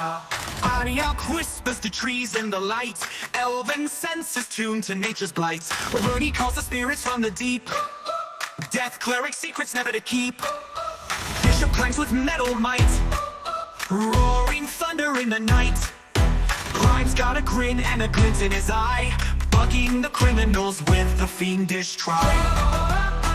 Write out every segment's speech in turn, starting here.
Arioch whispers to trees in the light. Elven senses tuned to nature's blight. Runi calls the spirits from the deep. Death cleric secrets never to keep. Bishop clangs with metal might. Roaring thunder in the night. Grime's got a grin and a glint in his eye, bugging the criminals with a fiendish try.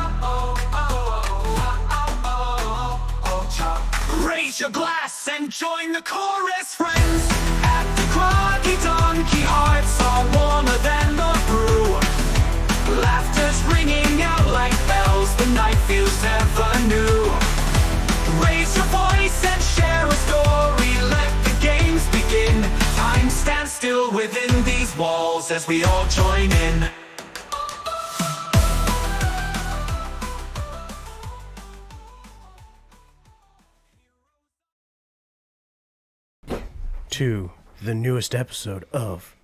Raise your glass and join the chorus, friends. At the Groggy Donkey, hearts are warmer than the brew. Laughter's ringing out like bells, the night feels ever new. Raise your voice and share a story, let the games begin. Time stands still within these walls as we all join in. To the newest episode of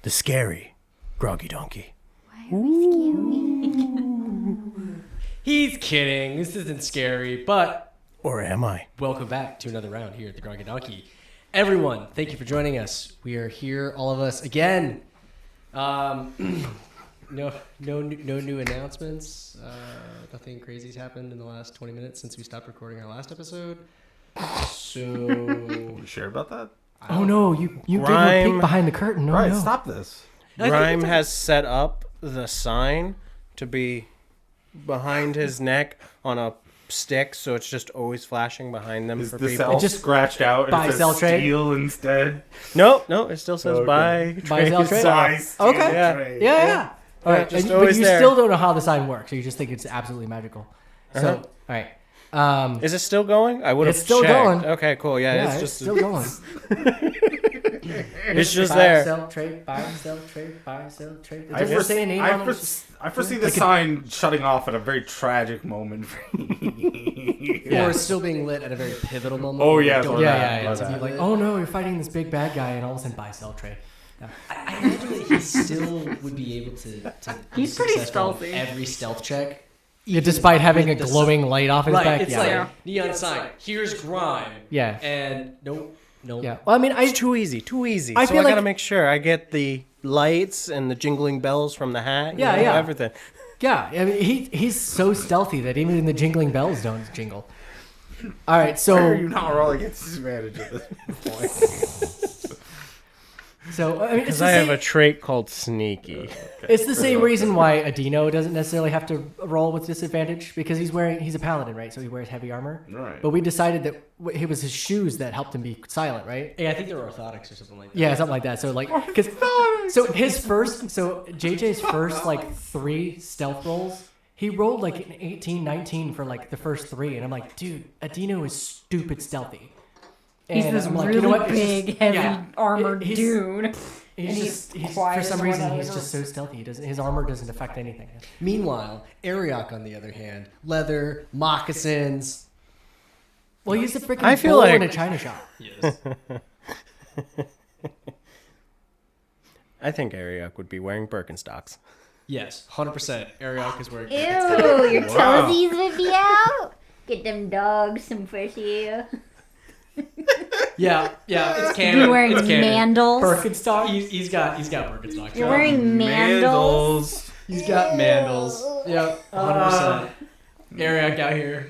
the scary Groggy Donkey. Why are we scary? He's kidding. This isn't scary, but Or am I? welcome back to another round here at the Groggy Donkey. Everyone, thank you for joining us. We are here, all of us, again. No new announcements. Nothing crazy's happened in the last 20 minutes since we stopped recording our last episode. So, You sure about that? Oh no, you gave a Grime- peek behind the curtain. No, Right, no. stop this. Grime has set up the sign to be behind his neck on a stick, so it's just always flashing behind them Is for the people. cell Just scratched out buy, and it sell, says trade? steel instead? No, it still says Okay. buy, sell, trade? Buy, steel, Okay. Yeah. trade. Yeah. All right, just but always you there. still don't know how the sign works, so you just think it's absolutely magical. So, all right. Is it still going? I would have It's still checked. going. Okay, cool. Yeah, Yeah, it's just still going. it's just Buy, there. Sell, trade, buy, sell, trade, buy, sell, trade. It I doesn't say a name on it. I foresee the sign shutting off at a very tragic moment for me. Yeah. or it's still being lit at a very pivotal moment. Oh, where we yeah, don't or Yeah, that, yeah, yeah. or So that. you're like, oh no, you're fighting this big bad guy, and all of a sudden buy, sell, trade. Yeah. I imagine that he still would be able to be He's pretty successful in stealthy. every stealth check. Yeah, despite having a with the glowing light off his Right, back. it's Yeah. like neon sign. Here's Grime. Yeah. And nope. Yeah. Well, I mean, It's too easy. I So feel I gotta like- make sure I get the lights and the jingling bells from the hat. Yeah, you know, yeah. everything. Yeah, I mean, he's so stealthy that even the jingling bells don't jingle. All right, Why are so you not rolling against disadvantage at this point? I mean, it's Because the I have same, a trait called sneaky. it's the same reason why Adino doesn't necessarily have to roll with disadvantage because he's a paladin, right? So he wears heavy armor. Right. But we decided that it was his shoes that helped him be silent, right? Yeah, I think they're orthotics or something like that. Yeah, something like that. So like, because JJ's first like 3 stealth rolls, he rolled like an 18, 19 for like the first 3, and I'm like, dude, Adino is stupid stealthy. He's And this I'm like, really you know what? It's big, just- heavy, yeah, armored he's- dude. He's he's for quiet some as reason one he's other. just so stealthy. His armor doesn't affect anything. Meanwhile, Arioch, on the other hand, leather, moccasins. Well, he's a freaking I feel bull like- in a china shop. Yes. I think Arioch would be wearing Birkenstocks. Yes, 100%. Arioch is wearing. Ew, your Wow. toesies would be out. Get them dogs some fresh air. Yeah, it's You're canon. wearing it's canon. mandals. Birkenstock. He's got Birkenstocks. You're wearing mandals. He's got mandals. Yep, 100%. Arioch out here.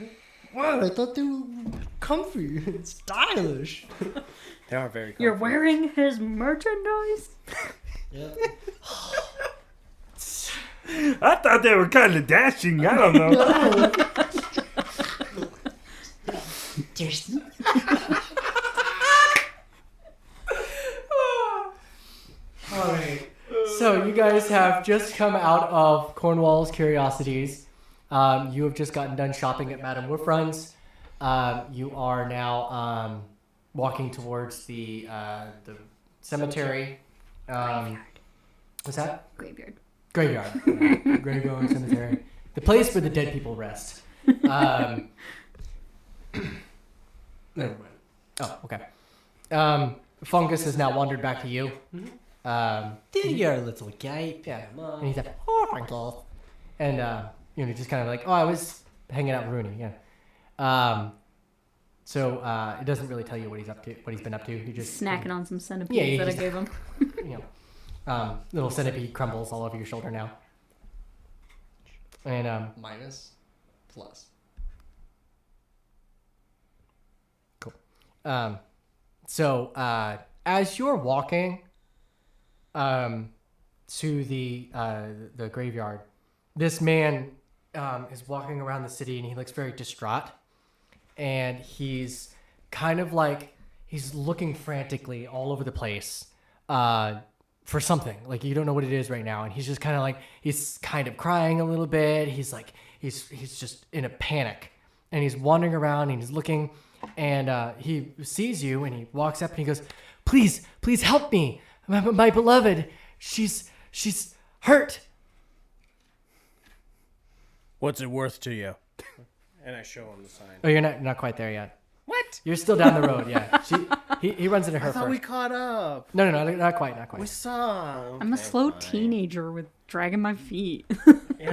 Wow, I thought they were comfy and stylish. They are very You're comfy. wearing his merchandise. Yep. I thought they were kind of dashing. I don't know. Alright. So you guys have just come out of Cornwall's Curiosities. You have just gotten done shopping at Madame Wolfrun's. You are now walking towards the cemetery. What's that? Graveyard. Graveyard. Yeah. Graveyard cemetery. The place where the dead people rest. Never mind. Oh, okay. Fungus has now wandered back to you. There you're, little guy. Yeah. And he's like, oh, Fungus. And, just kind of like, oh, I was hanging out with Runi, yeah. So it doesn't really tell you what he's up to, what he's been up to. He just Snacking on some centipedes Yeah, that I he's- gave him. you know, little centipede crumbles all over your shoulder now. And Minus, plus. so as you're walking to the graveyard, this man is walking around the city and he looks very distraught, and he's kind of like he's looking frantically all over the place for something. Like you don't know what it is right now, and he's just kind of like he's kind of crying a little bit. He's like he's just in a panic, and he's wandering around and he's looking, and he sees you and he walks up and he goes, please help me, my beloved, she's hurt. What's it worth to you? And I show him the sign. Oh, you're not quite there yet. What? You're still down the road. Yeah, he runs into her I thought first. we caught up. No, not quite. We saw. I'm a Okay, slow fine. teenager with dragging my feet. Yeah,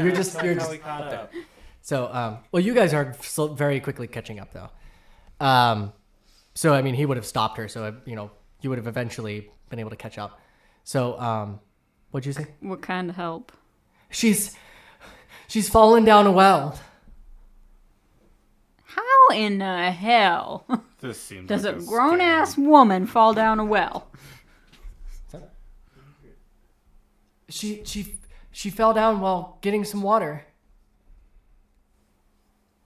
You're that's just- not you're how just we caught up. So, well, you guys are very quickly catching up, though. So, I mean, he would have stopped her, so, you would have eventually been able to catch up. So, what'd you say? What kind of help? She's fallen down a well. How in the hell This seems does like a grown-ass scam. woman fall down a well? She fell down while getting some water.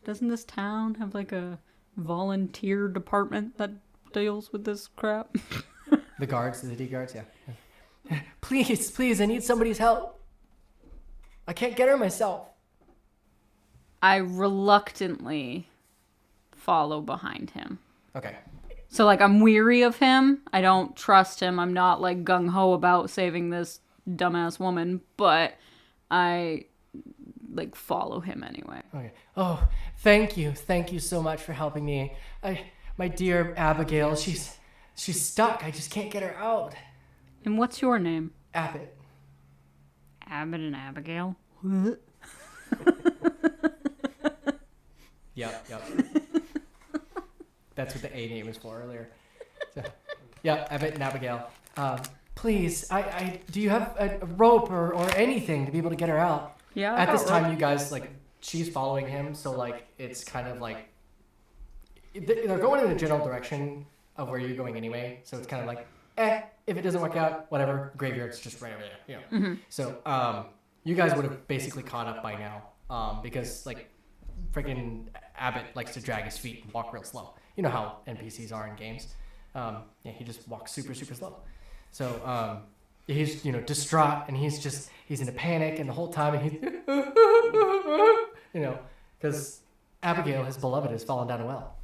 Doesn't this town have like a volunteer department that deals with this crap? The guards, the city guards, yeah. Please, I need somebody's help. I can't get her myself. I reluctantly follow behind him. Okay. So, like, I'm weary of him. I don't trust him. I'm not, like, gung-ho about saving this dumbass woman, but I, like, follow him anyway. Okay. Oh, thank you so much for helping me. My dear Abigail, she's stuck. I just can't get her out. And what's your name? Abbott. Abbott and Abigail? Yep. That's what the A name is for earlier. So, yeah, Abbott and Abigail. Please, do you have a rope or anything to be able to get her out? Yeah. At this time, you guys, like, she's following him, so, like, it's kind of like, they're going in the general direction of where you're going anyway, so it's kind of like, if it doesn't work out, whatever, graveyard's just right over there, So, you guys would have basically caught up by now, because, like, freaking Abbott likes to drag his feet and walk real slow. You know how NPCs are in games. He just walks super, super slow. So, he's, distraught, and he's in a panic, and the whole time, and he's, because Abigail, his beloved, has fallen down a well.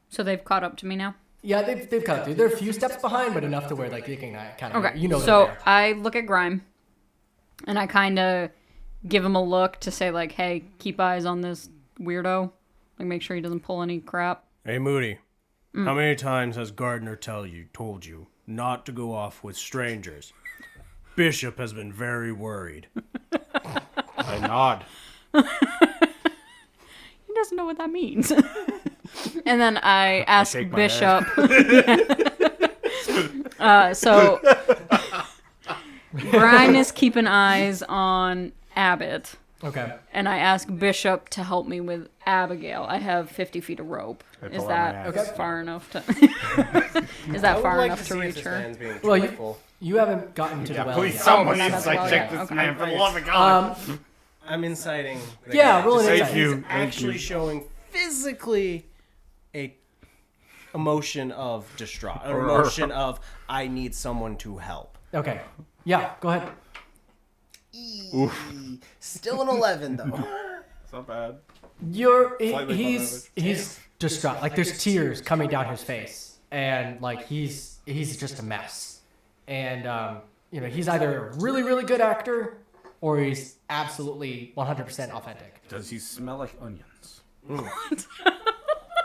So they've caught up to me now? Yeah, they've caught up to you. They're a few steps behind, but enough to where, like, you can kind of, Okay. they're So there. I look at Grime, and I kind of give him a look to say, like, hey, keep eyes on this weirdo. Like, make sure he doesn't pull any crap. Hey, Moody. How many times has Gardner told you not to go off with strangers? Bishop has been very worried. I nod. He doesn't know what that means. And then I ask shake my Bishop. So Grime is keeping eyes on Abbott. Okay. And I ask Bishop to help me with Abigail. I have 50 feet of rope. I Is pull out that my axe. far enough to? Is that far enough to reach her? Well, you haven't gotten to the well Please, yet. someone not needs as to well, check yeah. this Okay. man for the love of God. I'm inciting. The Yeah, guy. roll an Just insight. he's Thank you. actually showing physically a emotion of distraught, an emotion of I need someone to help. Okay. Yeah, go ahead. Still an 11 though. It's not bad. He's distraught. Like, there's tears coming down his face, and like he's just a mess. And he's either a really, really good actor, or he's absolutely 100% authentic. Does he smell like onions?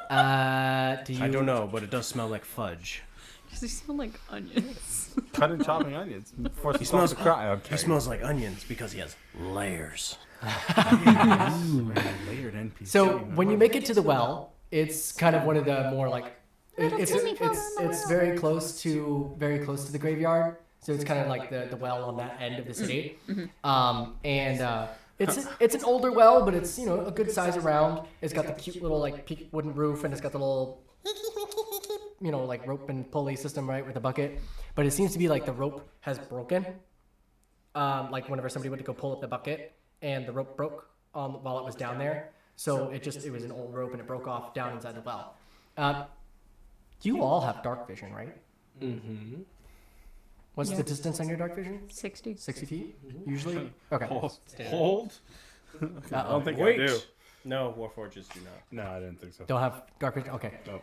I don't know, but it does smell like fudge. Does he smell like onions? Cut and chopping onions. Force He smells to cry. Okay. He smells like onions because he has layers. Layered NPC. So when you make it to the well, It's kind of one of the more like it's very close to the graveyard. So it's kind of like the well on that end of the city. It's an older well, but it's a good size around. It's got the cute little like peaked wooden roof, and it's got the little like rope and pulley system right with the bucket. But it seems to be like the rope has broken. Like whenever somebody went to go pull up the bucket, and the rope broke while it was down there. So it was an old rope and it broke off down inside the well. You all have dark vision, right? Mm-hmm. What's the distance on your dark vision? 60. 60 feet? Usually? Okay. Hold? I don't think I do. No, Warforges do not. No, I didn't think so. Don't have dark vision? Okay. Nope.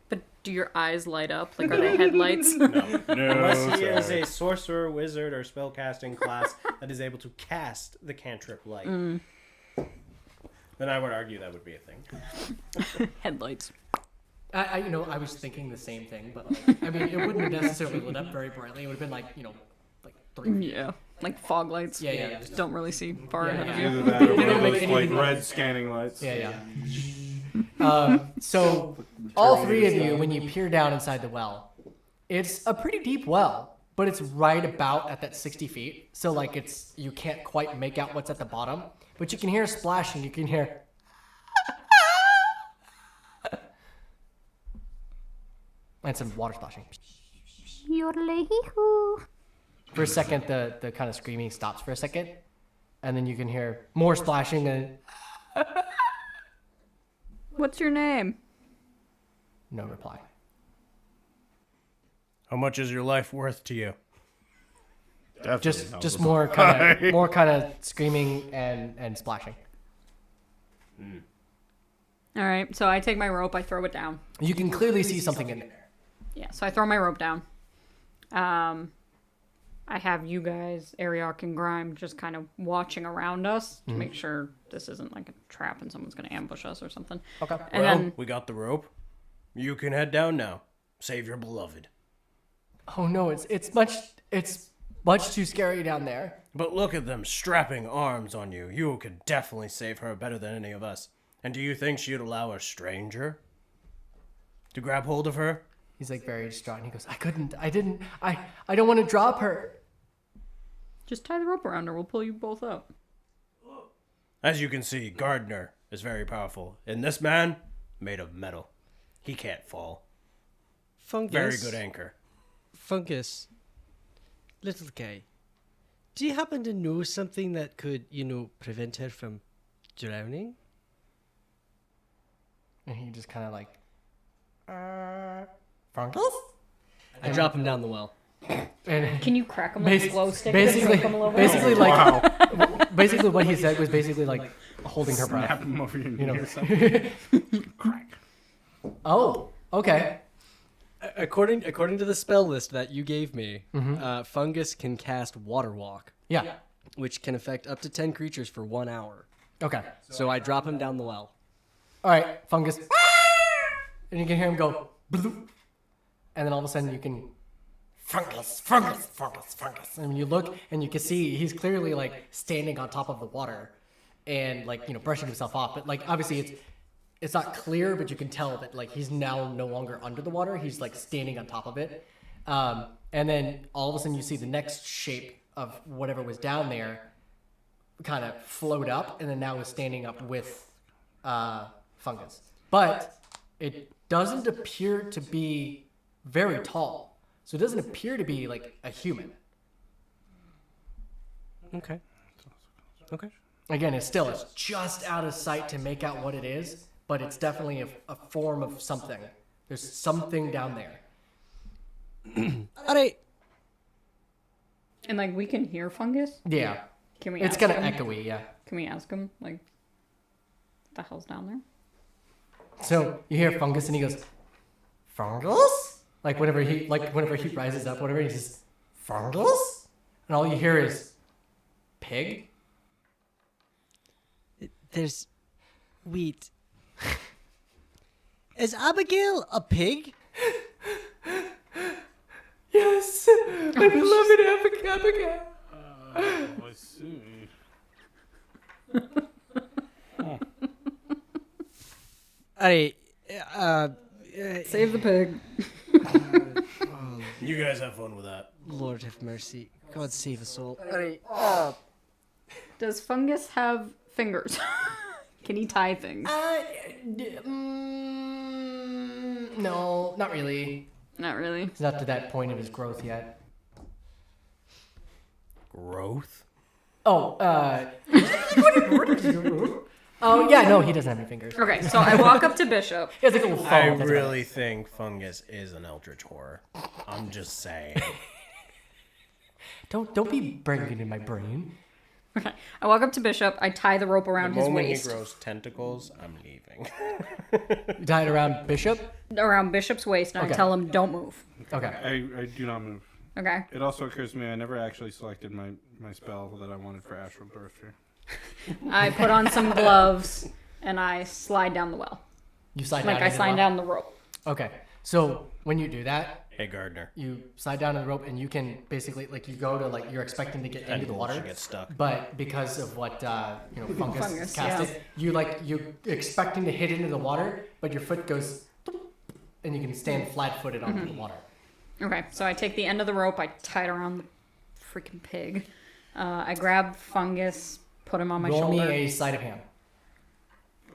But do your eyes light up? Like, are they headlights? No, Unless he is sorry. a sorcerer, wizard, or spellcasting class that is able to cast the cantrip light. Then I would argue that would be a thing. Headlights. I was thinking the same thing, but like, I mean, it wouldn't have necessarily lit up very brightly. It would have been like 3 feet. Yeah. Like fog lights. Yeah. Just don't really see far ahead of you. Either that or They one don't of make those, any- like red scanning lights. Yeah. So all three of you, when you peer down inside the well, it's a pretty deep well, but it's right about at that 60 feet. So like you can't quite make out what's at the bottom, but you can hear splashing. You can hear. And some water splashing. For a second, the kind of screaming stops for a second, and then you can hear more splashing and What's your name? no reply. How much is your life worth to you? Definitely Just more kind of screaming and splashing. All right. So I take my rope. I throw it down. You can clearly see something in there. Yeah. So I throw my rope down. I have you guys, Arioch and Grime, just kind of watching around us to make sure this isn't like a trap and someone's going to ambush us or something. Okay. And Well, then we got the rope. You can head down now. Save your beloved. Oh no, it's much too scary down there. But look at them strapping arms on you. You could definitely save her better than any of us. And do you think she'd allow a stranger to grab hold of her? He's like very distraught, and he goes, I don't want to drop her. just tie the rope around her. We'll pull you both up. As you can see, Gardner is very powerful. And this man, made of metal. He can't fall. Fungus. Very good anchor. Fungus. Little guy. Do you happen to know something that could, prevent her from drowning? And he just kind of like, Fungus? I drop him down the well. And Can you crack them with a glow stick? basically, and them basically like, basically what he said was basically like holding her breath. Snap him over your knee know. or something. Crack. Oh, okay. According to the spell list that you gave me, Fungus can cast Water Walk, Yeah. which can affect up to 10 creatures for 1 hour. Okay. So I drop him down the well. All right, Fungus. And you can hear him go, bloop. And then all of a sudden you can, Fungus. And when you look and you can see he's clearly like standing on top of the water and like, brushing himself off. But like, obviously it's not clear, but you can tell that like he's now no longer under the water. He's like standing on top of it. And then all of a sudden you see the next shape of whatever was down there kind of float up and then now is standing up with Fungus. But it doesn't appear to be very tall. So it doesn't appear to be like a human. Okay. Again, it's just out of sight to make out what it is, but it's definitely a form of something. There's something down there. All right. And like we can hear Fungus. Yeah. Can we? It's ask kind of him? echoey, yeah. Can we ask him like, what the hell's down there? So you hear Fungus and he goes, Fungus? Like whenever he rises up, whatever, he says, Fungus? And all you hear is, pig? There's wheat. Is Abigail a pig? Yes, my beloved Abigail. I see. Alright. Save the pig. You guys have fun with that. Lord have mercy. God save us all. Does Fungus have fingers? Can he tie things? No, not really. Not really. He's not to that point of his growth yet. Growth? Oh, oh, yeah, no, he doesn't have any fingers. Okay, so I walk up to Bishop. He has like a little I phone. really think Fungus is an eldritch horror. I'm just saying. Don't be bringing in my brain. Okay, I walk up to Bishop. I tie the rope around The his moment waist. he grows tentacles, I'm leaving. You tie it around Bishop? Around Bishop's waist, and Okay. I tell him, don't move. Okay. I do not move. Okay. It also occurs to me I never actually selected my spell that I wanted for Astral Burst here. I put on some gloves, and I slide down the well. You slide Like down. I into the slide well? down the rope. Okay. So when you do that, Hey, Gardner. you slide down the rope and you can basically like you go to like you're expecting to get into the Tentacles water, should get stuck. but because of what fungus, Fungus, casted, you're expecting to hit into the water, but your foot goes, and you can stand flat-footed onto the water. Okay, so I take the end of the rope, I tie it around the freaking pig. I grab Fungus, put him on my Roll me shoulder. a sleight of hand.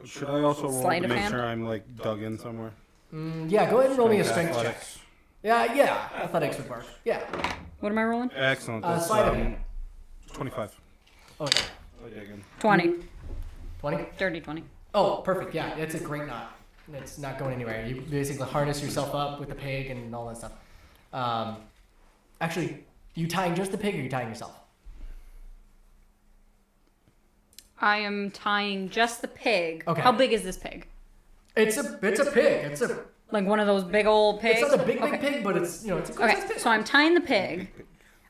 Should I also roll Sleight to of make hand? sure I'm like dug in somewhere? Yeah, go ahead and roll me a strength check. Athletics. Yeah, athletics would work. Yeah, What am I rolling? Excellent. That's, sleight of hand. 25. Okay, I dig in. 20. 20. Dirty 20. Oh, perfect. Yeah, it's a great knot. It's not going anywhere. You basically harness yourself up with the pig and all that stuff. Actually, you tying just the pig or you tying yourself? I am tying just the pig. Okay. How big is this pig? It's a pig. It's Like one of those big old pigs? not a big Okay. pig, but it's it's a good Okay, sized pig. so I'm tying the pig.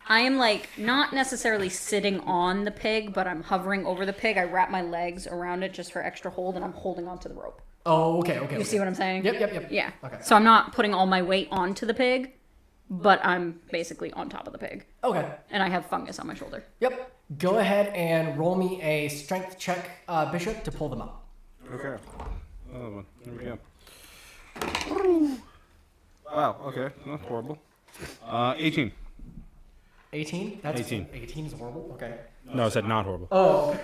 I am like not necessarily sitting on the pig, but I'm hovering over the pig. I wrap my legs around it just for extra hold, and I'm holding onto the rope. Oh, okay. You see what I'm saying? Yep. Yeah. Okay. So I'm not putting all my weight onto the pig, but I'm basically on top of the pig, Okay. and I have Fungus on my shoulder. Yep. Go ahead and roll me a strength check, Bishop, to pull them up. Okay. Another one. Here we go. Wow. Okay. Not horrible. 18. 18? That's 18. 18 is horrible. Okay. No, I said not horrible. Oh.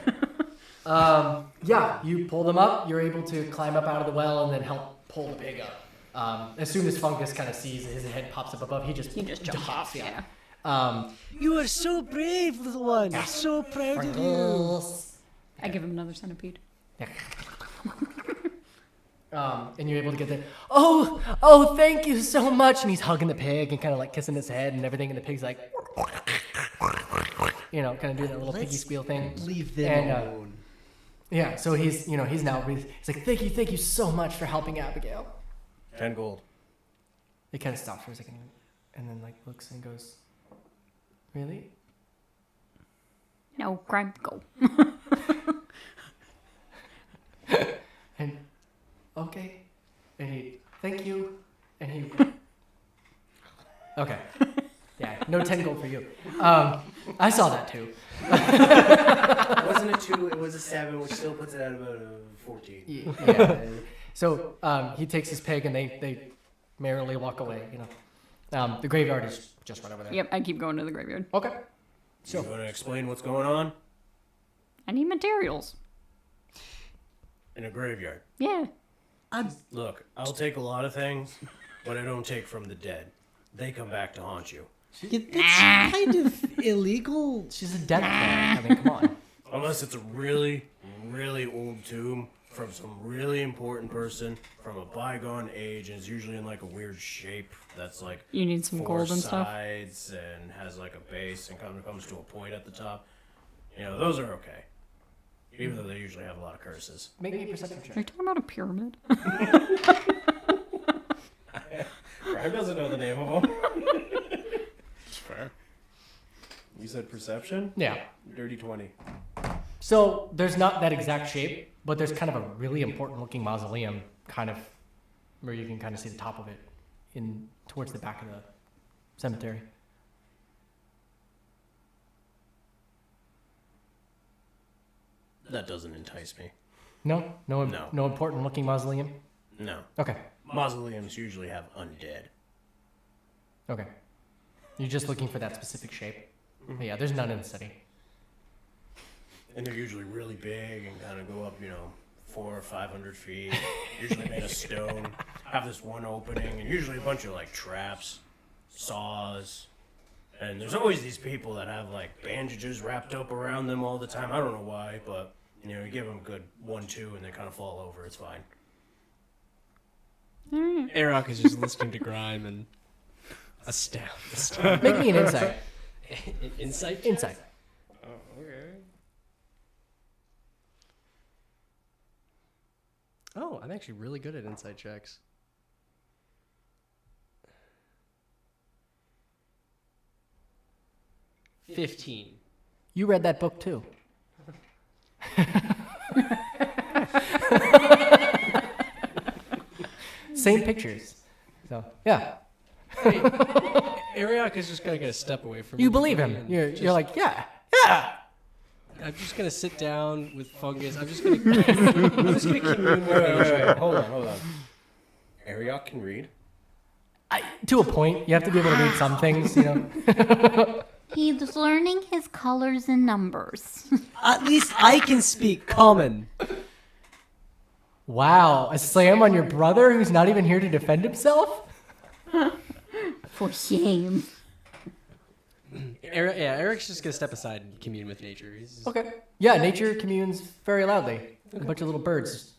Yeah, you pull them up. You're able to climb up out of the well and then help pull the pig up. As soon as Fungus kind of sees his head pops up above, he just Jump off. Yeah. You are so brave, little one. I'm so proud of you. I give him another centipede. And you're able to get there. Oh, thank you so much. And he's hugging the pig and kind of like kissing his head and everything. And the pig's like, kind of doing that little piggy squeal thing. Leave them And, alone. Yeah, so he's now, he's like, thank you so much for helping Abigail. 10 gold. He kind of stops for a second and then like looks and goes, really? No, Grime, go. And okay. And he, thank you. And he, okay. Yeah, no 10 gold for you. I saw that too. It wasn't a 2, it was a 7, which still puts it at about a 14. Yeah. So he takes his pig and they merrily walk away. The graveyard is just right over there. Yep, I keep going to the graveyard. Okay. You want to explain what's going on? I need materials. In a graveyard. Yeah. Look, I'll take a lot of things, but I don't take from the dead. They come back to haunt you. Yeah, that's kind of illegal. She's a death cleric. I mean, come on. Unless it's a really, really old tomb from some really important person from a bygone age, and it's usually in like a weird shape that's like You need some 4 gold and stuff. sides and has like a base and comes to a point at the top. Those are okay. Even though they usually have a lot of curses. Make me a perception Are you check. talking about a pyramid? Grime doesn't know the name of them. It's fair. You said perception? Yeah. Dirty 20. So there's not that exact shape, but there's kind of a really important looking mausoleum, kind of where you can kind of see the top of it, in towards the back of the cemetery. That doesn't entice me. No No. important looking mausoleum. No. Okay. Mausoleums usually have undead. Okay. You're just looking for that specific shape. But yeah, there's none in the city. And they're usually really big and kind of go up, 400 or 500 feet. Usually made of stone. Have this one opening, and usually a bunch of like traps, saws. And there's always these people that have like bandages wrapped up around them all the time. I don't know why, but you give them a good 1-2 and they kind of fall over. It's fine. Arioch is just listening to Grime and astounded. Make me an insight. Insight? Insight. Oh, okay. Oh, I'm actually really good at insight checks. 15. You read that book too. Same pictures. So, yeah. Arioch is just going to get a step away from You me believe him. and You're just- like, yeah. I'm just going to sit down with Fungus. I'm just going to commune with nature. Hold on. Arioch can read. To a point, you have to be able to read some things, He's learning his colors and numbers. At least I can speak common. Wow, a slam on your brother who's not even here to defend himself? For shame. Eric's just going to step aside and commune with nature. He's Okay. Yeah, nature communes very loudly. A bunch of little birds.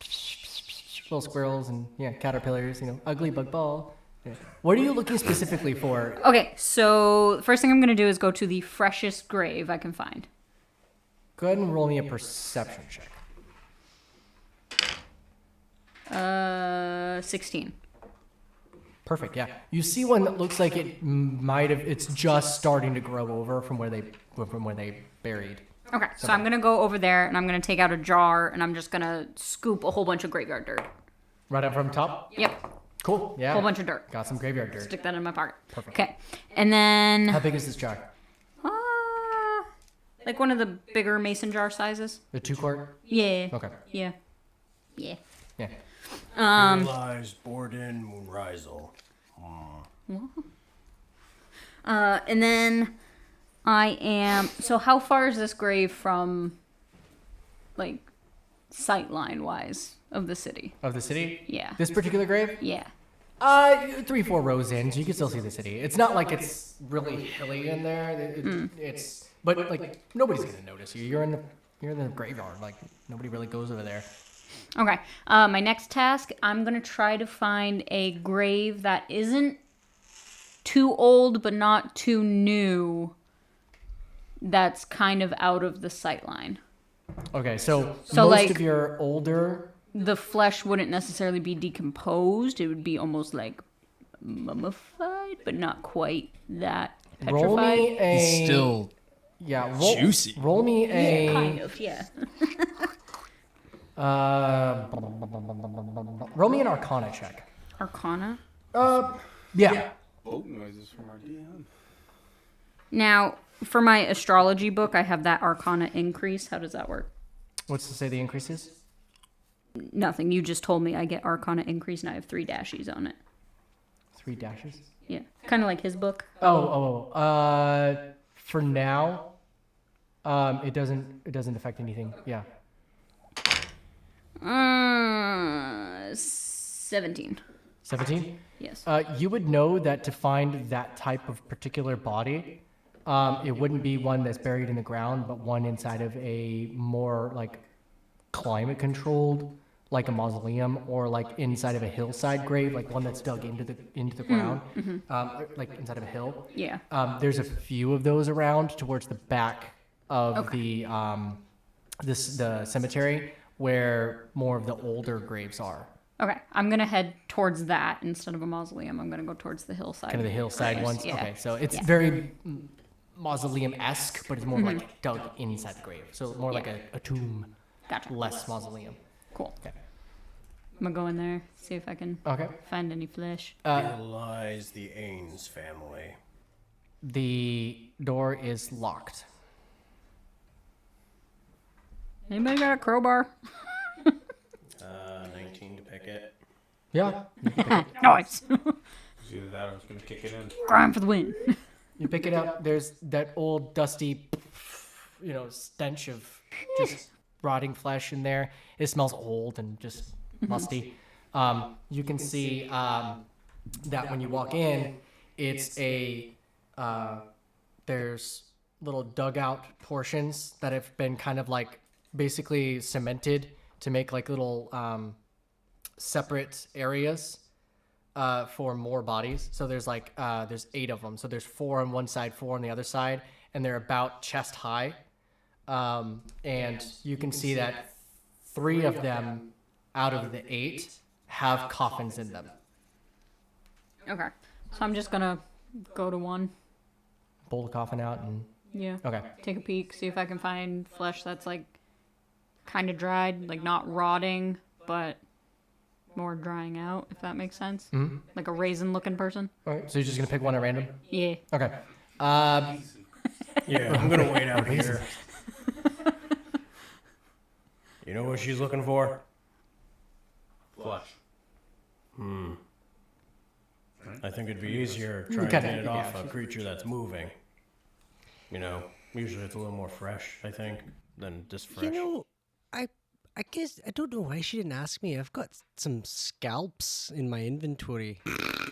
Little squirrels and, caterpillars, ugly bug ball. Yeah. What are you looking specifically for? Okay, so the first thing I'm going to do is go to the freshest grave I can find. Go ahead and roll me a perception check. 16. Perfect, yeah. You see one that looks like it's just starting to grow over from where they buried. Okay, so I'm going to go over there and I'm going to take out a jar and I'm just going to scoop a whole bunch of graveyard dirt. Right up from top? Yep, Cool, yeah. whole bunch of dirt. Got some graveyard dirt. Stick that in my pocket. Perfect. Okay, and then How big is this jar? like one of the bigger mason jar sizes. The 2-quart? Yeah. Okay. Yeah. Yeah. Realize Borden Moonrisal. And then I am. So how far is this grave from, like, sightline wise of the city? Of the city? Yeah. This particular grave? Yeah. 3-4 rows in, so you can still see the city. It's not like it's really hilly in there. It's, but like nobody's gonna notice you. You're in the graveyard. Like nobody really goes over there. Okay. My next task, I'm gonna try to find a grave that isn't too old but not too new. That's kind of out of the sight line. Okay, so most like- of your older. The flesh wouldn't necessarily be decomposed. It would be almost like mummified, but not quite that Roll petrified. me a. still roll, juicy. Roll me a. Kind of, yeah. Roll me an Arcana check. Arcana. Yeah. Boat noises from our DM. Now, for my astrology book, I have that Arcana increase. How does that work? What's to say the increase is? Nothing. You just told me I get Arcana increase, and I have 3 dashes on it. 3 dashes. Yeah, kind of like his book. For now, it doesn't affect anything. Yeah. 17. 17. Yes. You would know that to find that type of particular body, it wouldn't be one that's buried in the ground, but one inside of a more like climate controlled, like a mausoleum, or like inside of a hillside grave, like one that's dug into the ground, like inside of a hill. Yeah. There's a few of those around towards the back of the cemetery where more of the older graves are. Okay, I'm gonna head towards that instead of a mausoleum. I'm gonna go towards the hillside. Kind of the hillside graves. ones. Yeah. Okay, so it's very mausoleum-esque, but it's more like dug inside the grave. So more like a tomb, Gotcha. less mausoleum. Cool. Okay. I'm gonna go in there, see if I can Okay. find any flesh. Here lies the Ains family. The door is locked. Anybody got a crowbar? 19 to pick it. Yeah. Nice. It's either that or it's gonna kick it in. Grime for the win. You pick it up. There's that old dusty, stench of just rotting flesh in there. It smells old and just musty. You can see that when you walk in, it's there's little dugout portions that have been kind of like basically cemented to make like little separate areas for more bodies. So there's there's 8 of them. So there's 4 on one side, 4 on the other side, and they're about chest high. And you can see that 3 of them out of the 8 have coffins in them. Okay. So I'm just gonna go to one. Pull the coffin out and Yeah. okay. Take a peek, see if I can find flesh that's like kind of dried, like not rotting, but more drying out, if that makes sense. Mm-hmm. Like a raisin-looking person. All right. So you're just gonna pick one at random? Yeah. Okay. Yeah, I'm gonna wait out here. You know what she's looking for? Flush. I think it'd be easier trying to Kinda, get it off yeah. a creature that's moving. Usually it's a little more fresh, I think, than just fresh. I guess I don't know why she didn't ask me. I've got some scalps in my inventory.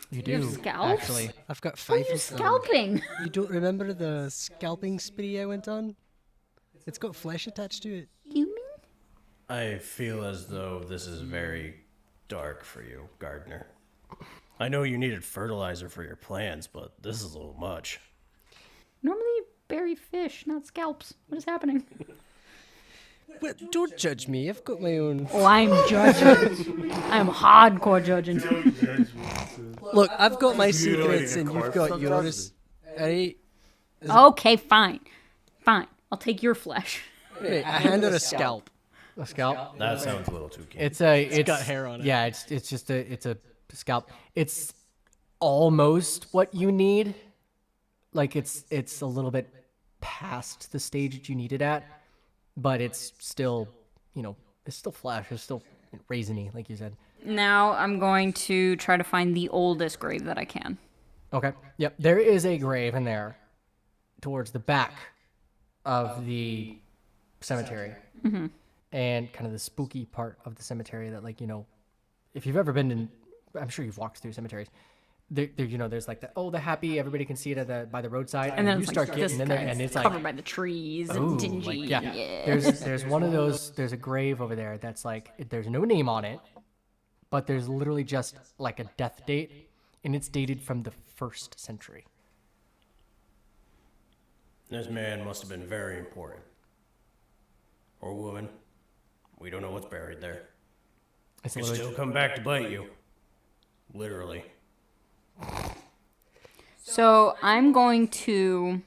You You have do scalps? actually. I've got Who are 5 you of them. scalping? You don't remember the scalping spree I went on? It's got flesh attached to it. Human? I feel as though this is very dark for you, gardener. I know you needed fertilizer for your plants, but this is a little much. Normally you bury fish, not scalps. What is happening? Well, don't judge me. I've got my own. Oh, I'm judging. I'm hardcore judging. Look, I've got my secrets and you've got yours. Alright? Okay, fine. Fine. I'll take your flesh. Right, I hand her a scalp. A scalp. That sounds a little too keen. It's got hair on it. Yeah, it's just a scalp. It's almost what you need. Like it's a little bit past the stage that you need it at, but it's still, it's still flesh. It's still raisiny, like you said. Now I'm going to try to find the oldest grave that I can. Okay. Yep. There is a grave in there, towards the back of the cemetery, and kind of the spooky part of the cemetery that, if you've ever been in, I'm sure you've walked through cemeteries. There's like the happy, everybody can see it by the roadside, And then you it's start like getting this in there, guy's and it's covered like, by the trees ooh, and dingy. like, yeah. There's one of those. There's a grave over there that's there's no name on it, but there's literally just like a death date, and it's dated from the 1st century. This man must have been very important. Or woman. We don't know what's buried there. It's Could literally still come back to bite you. Literally. So I'm going to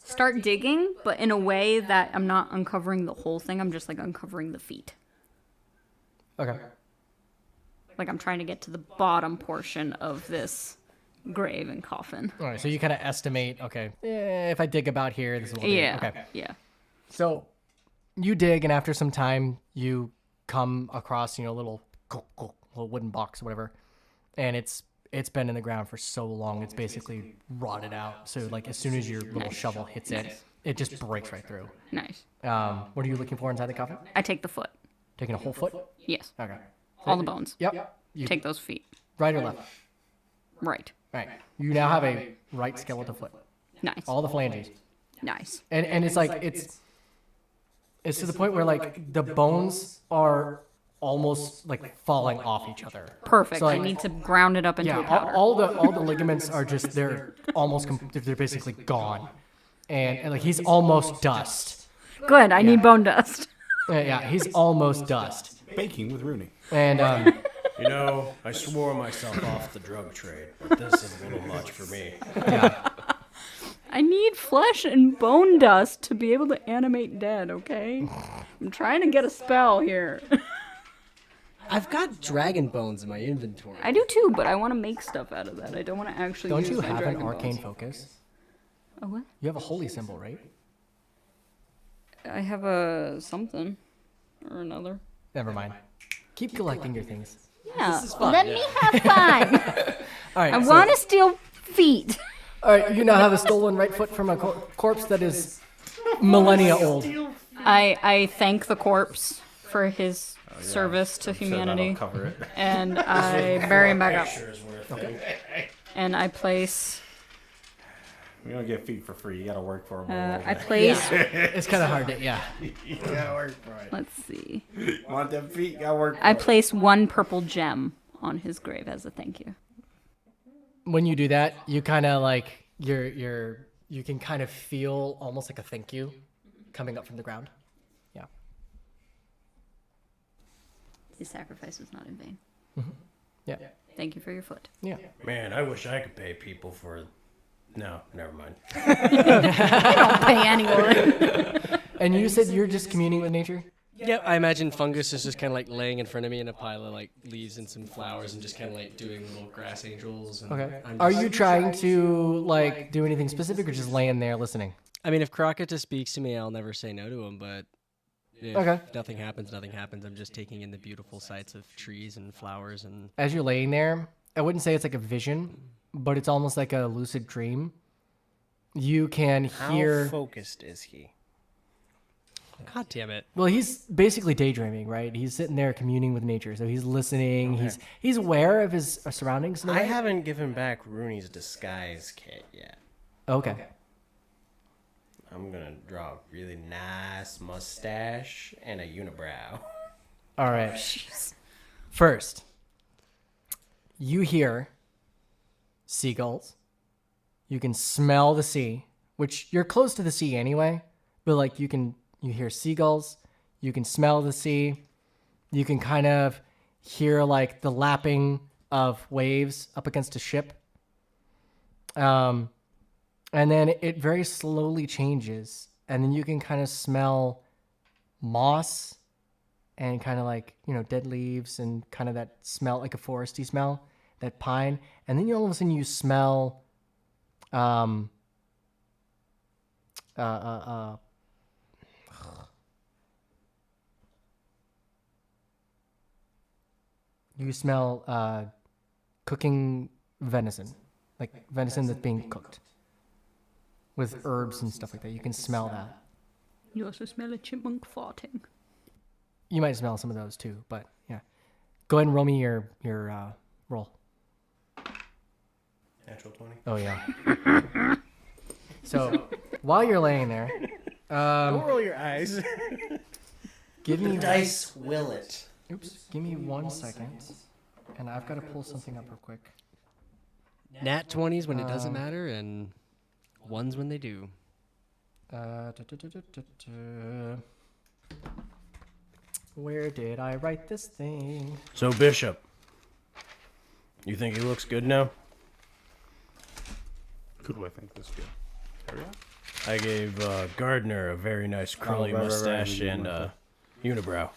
start digging, but in a way that I'm not uncovering the whole thing. I'm just uncovering the feet. okay. Like I'm trying to get to the bottom portion of this grave and coffin. All right, so you kind of estimate, okay, if I dig about here, this is what we'll do. Yeah. Okay. Yeah. So you dig, and after some time, you come across, little wooden box or whatever, and it's been in the ground for so long, it's basically rotted out. So as soon as your little shovel hits it, it just breaks right through. Nice. What are you looking for inside the coffin? I take the foot. Taking a whole foot? Yes. Okay. All the bones. Yep. You Take those feet. right or left? Right. All right. You now have a right skeletal foot. Nice. All the phalanges. Nice. And it's it's to the point where the bones are almost falling off each other. Perfect. So, I need to ground it up into Yeah, a powder. all the ligaments are just they're they're basically gone, and he's almost dust. Good. I need bone dust. Yeah, he's almost dust, Baking with Runi. and I swore myself off the drug trade, but this is a little much for me. I need flesh and bone dust to be able to animate dead, okay? I'm trying to get a spell here. I've got dragon bones in my inventory. I do too, but I want to make stuff out of that. I don't want to actually don't use you my have an dragon arcane bones. focus? Oh, what? You have a holy symbol, right? I have a something or another. Never mind. keep collecting your things. Yeah, fun, let yeah. me have fun. All right. I so- want to steal feet. All right. You now have a stolen right foot from a corpse that is millennia old. I thank the corpse for his service to I'm sure humanity, that'll cover it. and I bury him back up. Pictures worth it. And I place. We don't get feet for free. You gotta work for them. I place. It's kind of hard to, yeah. You gotta work for it. Let's see. Want them feet? You gotta work for I it. place 1 purple gem on his grave as a thank you. When you do that, you kind of like you can kind of feel almost like a thank you coming up from the ground. Yeah. His sacrifice was not in vain. Yeah. Thank you for your foot. Yeah. Man, I wish I could pay people for. No, never mind. Don't pay anyone. And you said you're just communing with nature? Yep, I imagine Fungus is just kind of like laying in front of me in a pile of like leaves and some flowers and just kind of like doing little grass angels. And Okay. I'm Are just- you trying to like do anything specific or just laying there listening? I mean, if Krakata speaks to me, I'll never say no to him, but if Okay. nothing happens, nothing happens. I'm just taking in the beautiful sights of trees and flowers and... As you're laying there, I wouldn't say it's like a vision, but it's almost like a lucid dream. You can hear. How focused is he? God damn it. Well, he's basically daydreaming, right? He's sitting there communing with nature, so he's listening. He's aware of his surroundings. In a I way. haven't given back Runi's disguise kit yet. Okay. I'm gonna draw a really nice mustache and a unibrow. All right. First, you hear seagulls. You can smell the sea, which you're close to the sea anyway, but like you hear seagulls, you can smell the sea, you can kind of hear like the lapping of waves up against a ship. And then it very slowly changes, and then you can kind of smell moss and kind of like, dead leaves and kind of that smell, like a foresty smell, that pine. And then all of a sudden you smell you smell cooking venison, like venison that's being cooked with herbs and stuff like that. You can smell that. You also smell a chipmunk farting. You might smell some of those too, but yeah. Go ahead and roll me your roll. Natural 20. Oh yeah. So while you're laying there, Don't roll your eyes. give me Dice will it. Oops. Give me 1 second, and I've got to pull something up real quick. Nat 20s when it doesn't matter, and 1s when they do. Where did I write this thing? So, Bishop, you think he looks good now? Who do I think this good? Arioch? I gave Gardner a very nice curly right, mustache you and went unibrow.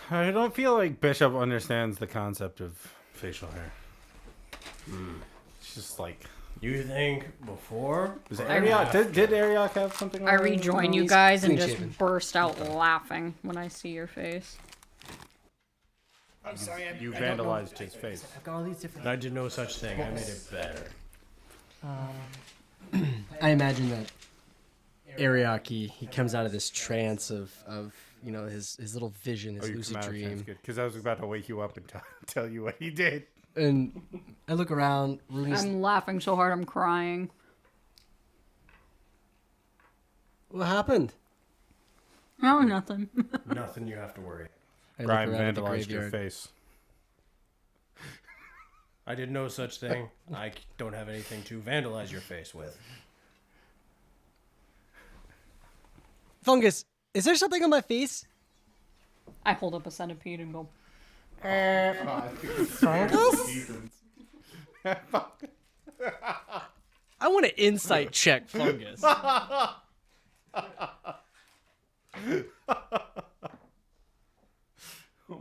I don't feel like Bishop understands the concept of facial hair. It's just like... You think before? Is it Arioch? Did Arioch have something I like that? rejoin you guys and clean just shaven. burst out laughing when I see your face. I'm sorry. You vandalized his face. I've got all these different. I did no such thing. I made it better. I imagine that Arioch, he comes out of this trance of his little vision, his lucid dream. Because I was about to wake you up and tell you what he did. And I look around, Runi's... I'm laughing so hard I'm crying. What happened? No, nothing. Nothing you have to worry. I look Grime around at the vandalized your graveyard. face. I did no such thing. I don't have anything to vandalize your face with. Fungus, is there something on my face? I hold up a centipede and go, I want to insight check Fungus. Oh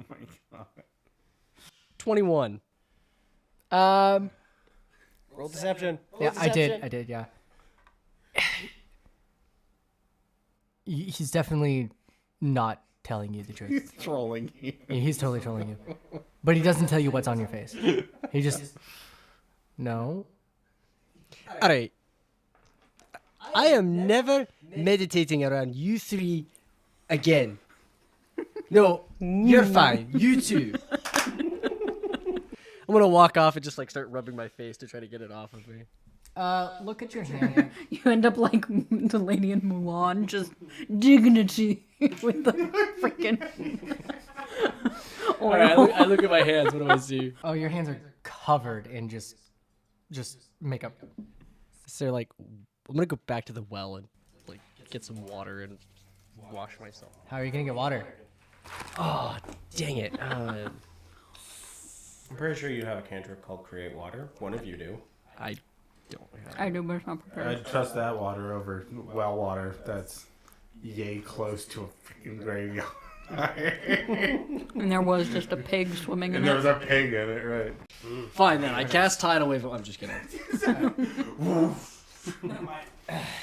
my god. 21. Um. Roll deception. Yeah, I did. Yeah. He's definitely not telling you the truth. Trolling you. Yeah, he's totally trolling you. But he doesn't tell you what's on your face. He just... No. All right. I am never meditating around you three again. No, you're fine. You two. I'm gonna walk off and just like start rubbing my face to try to get it off of me. Look at your hand. You end up like the lady in Mulan, just dignity with the freaking All right, I look at my hands. What do I see? Oh, your hands are covered in just makeup. So like, I'm gonna go back to the well and like get some water and wash myself. How are you gonna get water? Oh, dang it. I'm pretty sure you have a cantrip called Create Water. One of you do. I don't have. I do, but it's not prepared. I'd trust that water over well water that's yay close to a freaking graveyard. And there was just a pig swimming in And there was it. a pig in it, right? Fine then. I cast tidal wave. I'm just kidding.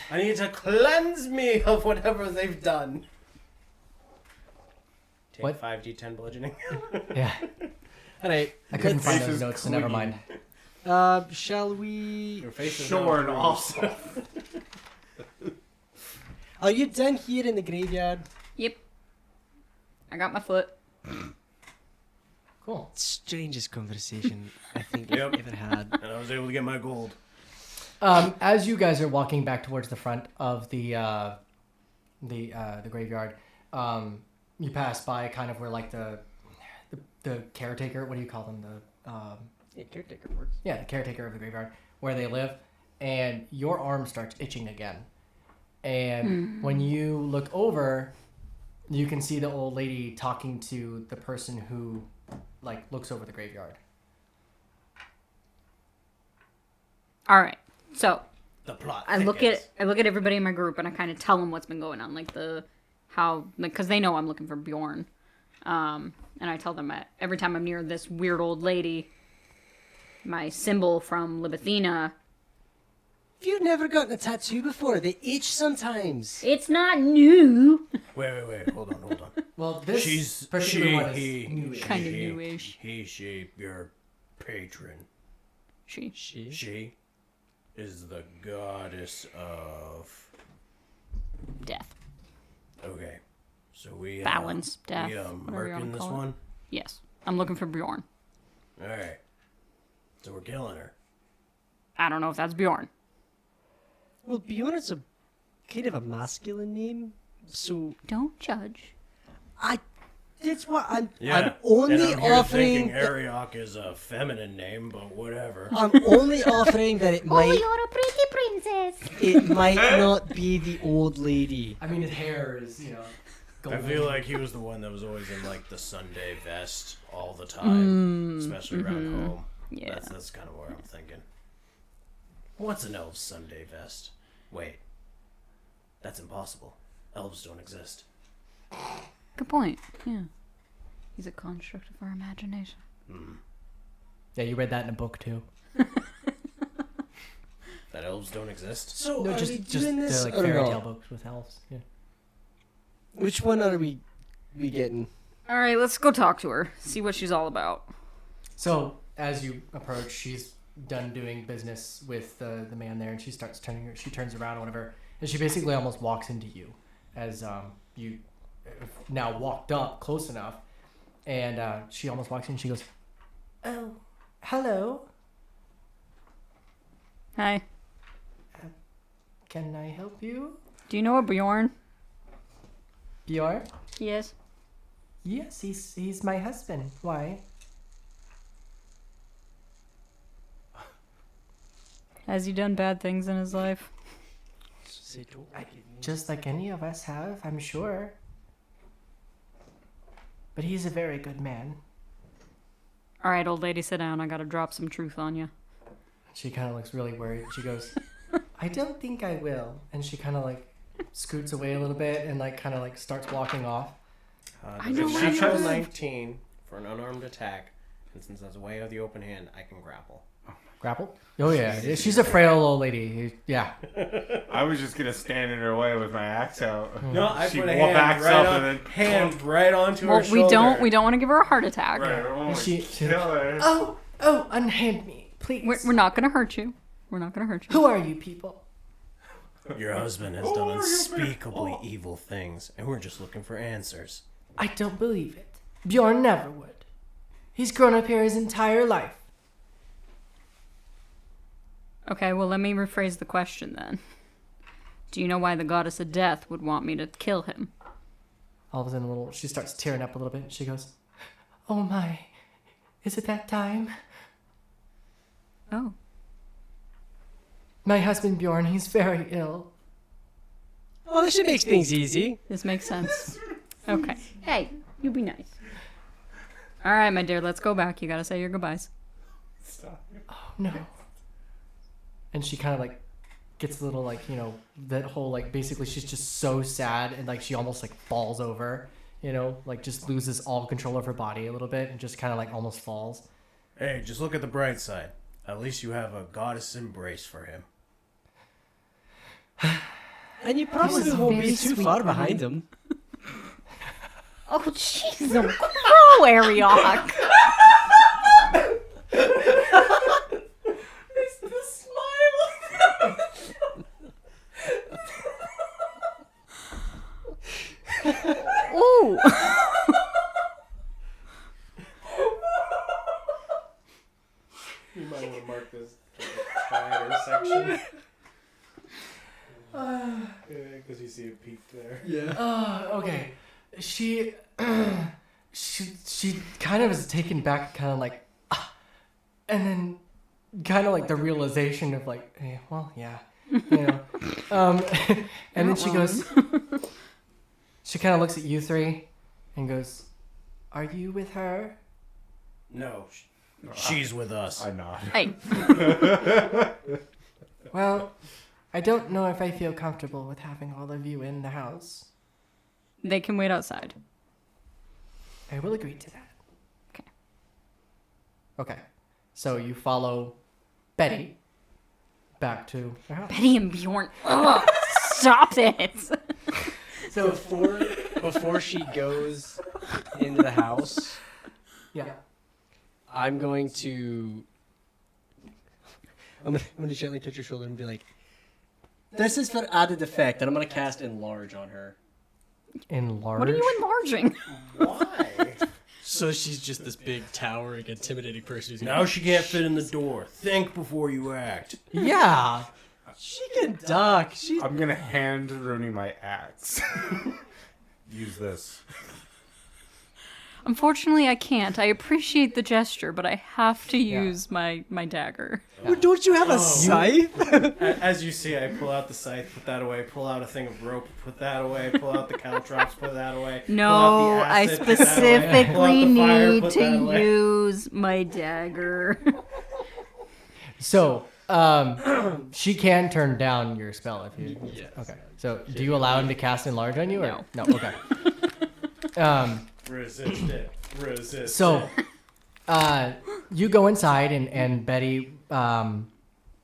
I need to cleanse me of whatever they've done. Take What? 5d10 bludgeoning. Yeah. All right. I couldn't find This those is notes, so never mind. Shall we? Your face is Shorn now also. Are you done here in the graveyard? Yep. I got my foot. Cool. Strangest conversation I think Yep. I've ever had. And I was able to get my gold. As you guys are walking back towards the front of the graveyard, you pass by kind of where like the caretaker. What do you call them? Yeah, caretaker works. The caretaker of the graveyard where they live, and your arm starts itching again. And when you look over, you can see the old lady talking to the person who like looks over the graveyard. All right. So The plot. I look at everybody in my group and I kind of tell them what's been going on, like because they know I'm looking for Bjorn, and I tell them every time I'm near this weird old lady, my symbol from Libathina. If you've never gotten a tattoo before, they itch sometimes. It's not new. Wait. Hold on. Well, this She's particular one is he, newish. Kind of newish. she, your patron. She. She is the goddess of. Death. Okay, so we Balance, death, We whatever you wanna murking this call it. one. Yes. I'm looking for Bjorn. All right, so we're killing her. I don't know if that's Bjorn. Well, Bjorn is a kind of a masculine name, so Don't judge. that's what I'm Yeah, only and I'm here offering. thinking Arioch is a feminine name, but whatever. I'm only offering that it Oh, might you're a pretty princess. it might not be the old lady. I mean, his hair is I golden. feel like he was the one that was always in like the Sunday vest all the time, especially around home. Yeah. That's kind of where I'm thinking. What's an elf's Sunday vest? Wait, that's impossible. Elves don't exist. Good point. Yeah. He's a construct of our imagination. Yeah, you read that in a book too. That elves don't exist? So No, are just we just doing this they're like or fairy not? tale books with elves. Yeah. Which one are we getting? All right, let's go talk to her. See what she's all about. So as you approach, she's done doing business with the man there, and she turns around or whatever, and she basically almost walks into you as you now walked up close enough, and she almost walks in. And she goes, "Oh, hello. Hi. Can I help you, Do you know a Bjorn? Bjorn? Yes. Yes, he's my husband. Why? Has he done bad things in his life? Just like any of us have, I'm sure. But he's a very good man." All right, old lady, sit down. I gotta drop some truth on you. She kind of looks really worried. She goes, "I don't think I will." And she kind of like scoots away a little bit and like kind of like starts walking off. I know, If I she know. chose 19 for an unarmed attack, and since that's way out of the open hand, I can grapple. Grapple? Oh yeah, she's a frail old lady. Yeah. I was just gonna stand in her way with my axe out. No, I She put a backs hand right, up on, and then hand right onto Well, her shoulder. we don't want to give her a heart attack. Right, I won't She- kill her. Oh, unhand me, please. We're not gonna hurt you. We're not gonna hurt you. Who are you people? Your husband has done unspeakably evil things, and we're just looking for answers. I don't believe it. Bjorn never would. He's grown up here his entire life. Okay, well, let me rephrase the question then. Do you know why the goddess of death would want me to kill him? All of a sudden, she starts tearing up a little bit. She goes, "Oh my, is it that time? Oh. My husband Bjorn, he's very ill." Oh, that should make things easy. This makes sense. Okay. Hey, you be nice. All right, my dear, let's go back. You gotta say your goodbyes. Oh no. And she kind of like gets a little like, that whole like basically she's just so sad and like she almost like falls over, like just loses all control of her body a little bit and just kind of like almost falls. Hey, just look at the bright side. At least you have a goddess embrace for him. And you probably He's a won't very be too sweet far boy. behind him. Oh, jeez. Oh, Arioch. It's the smile. Ooh. You might want to mark this quieter section. Because you see a peak there. Yeah. Okay. She kind of is taken back, kind of like, and then kind of like the realization of like, hey, well, yeah, and then she goes, she kind of looks at you three, and goes, "Are you with her?" No, she's with us. I nod. Hey. Well, I don't know if I feel comfortable with having all of you in the house. They can wait outside. I will agree to that. Okay. Okay. So you follow Betty back to her house. Betty and Bjorn. Ugh, stop it. So before she goes into the house, Yeah. I'm going to gently touch her shoulder and be like, "This is for added effect," and I'm going to cast Enlarge on her. Enlarge. What are you enlarging? Why? So she's just this big, towering, intimidating person who's Now she can't fit in the door. Think before you act. Yeah. She can duck. I'm gonna hand Runi my axe. Use this. Unfortunately, I can't. I appreciate the gesture, but I have to use my dagger. Well, don't you have a scythe? As you see, I pull out the scythe, put that away, pull out a thing of rope, put that away, pull out the caltrops, put that away. No, pull out the I acid, put that away, pull out specifically the fire, need put to that away. use my dagger. So, she can turn down your spell if you. Yes. Okay. So, do you allow him to cast enlarge on you? Or? No. No. Okay. Resist it. Resist So, it. you go inside and Betty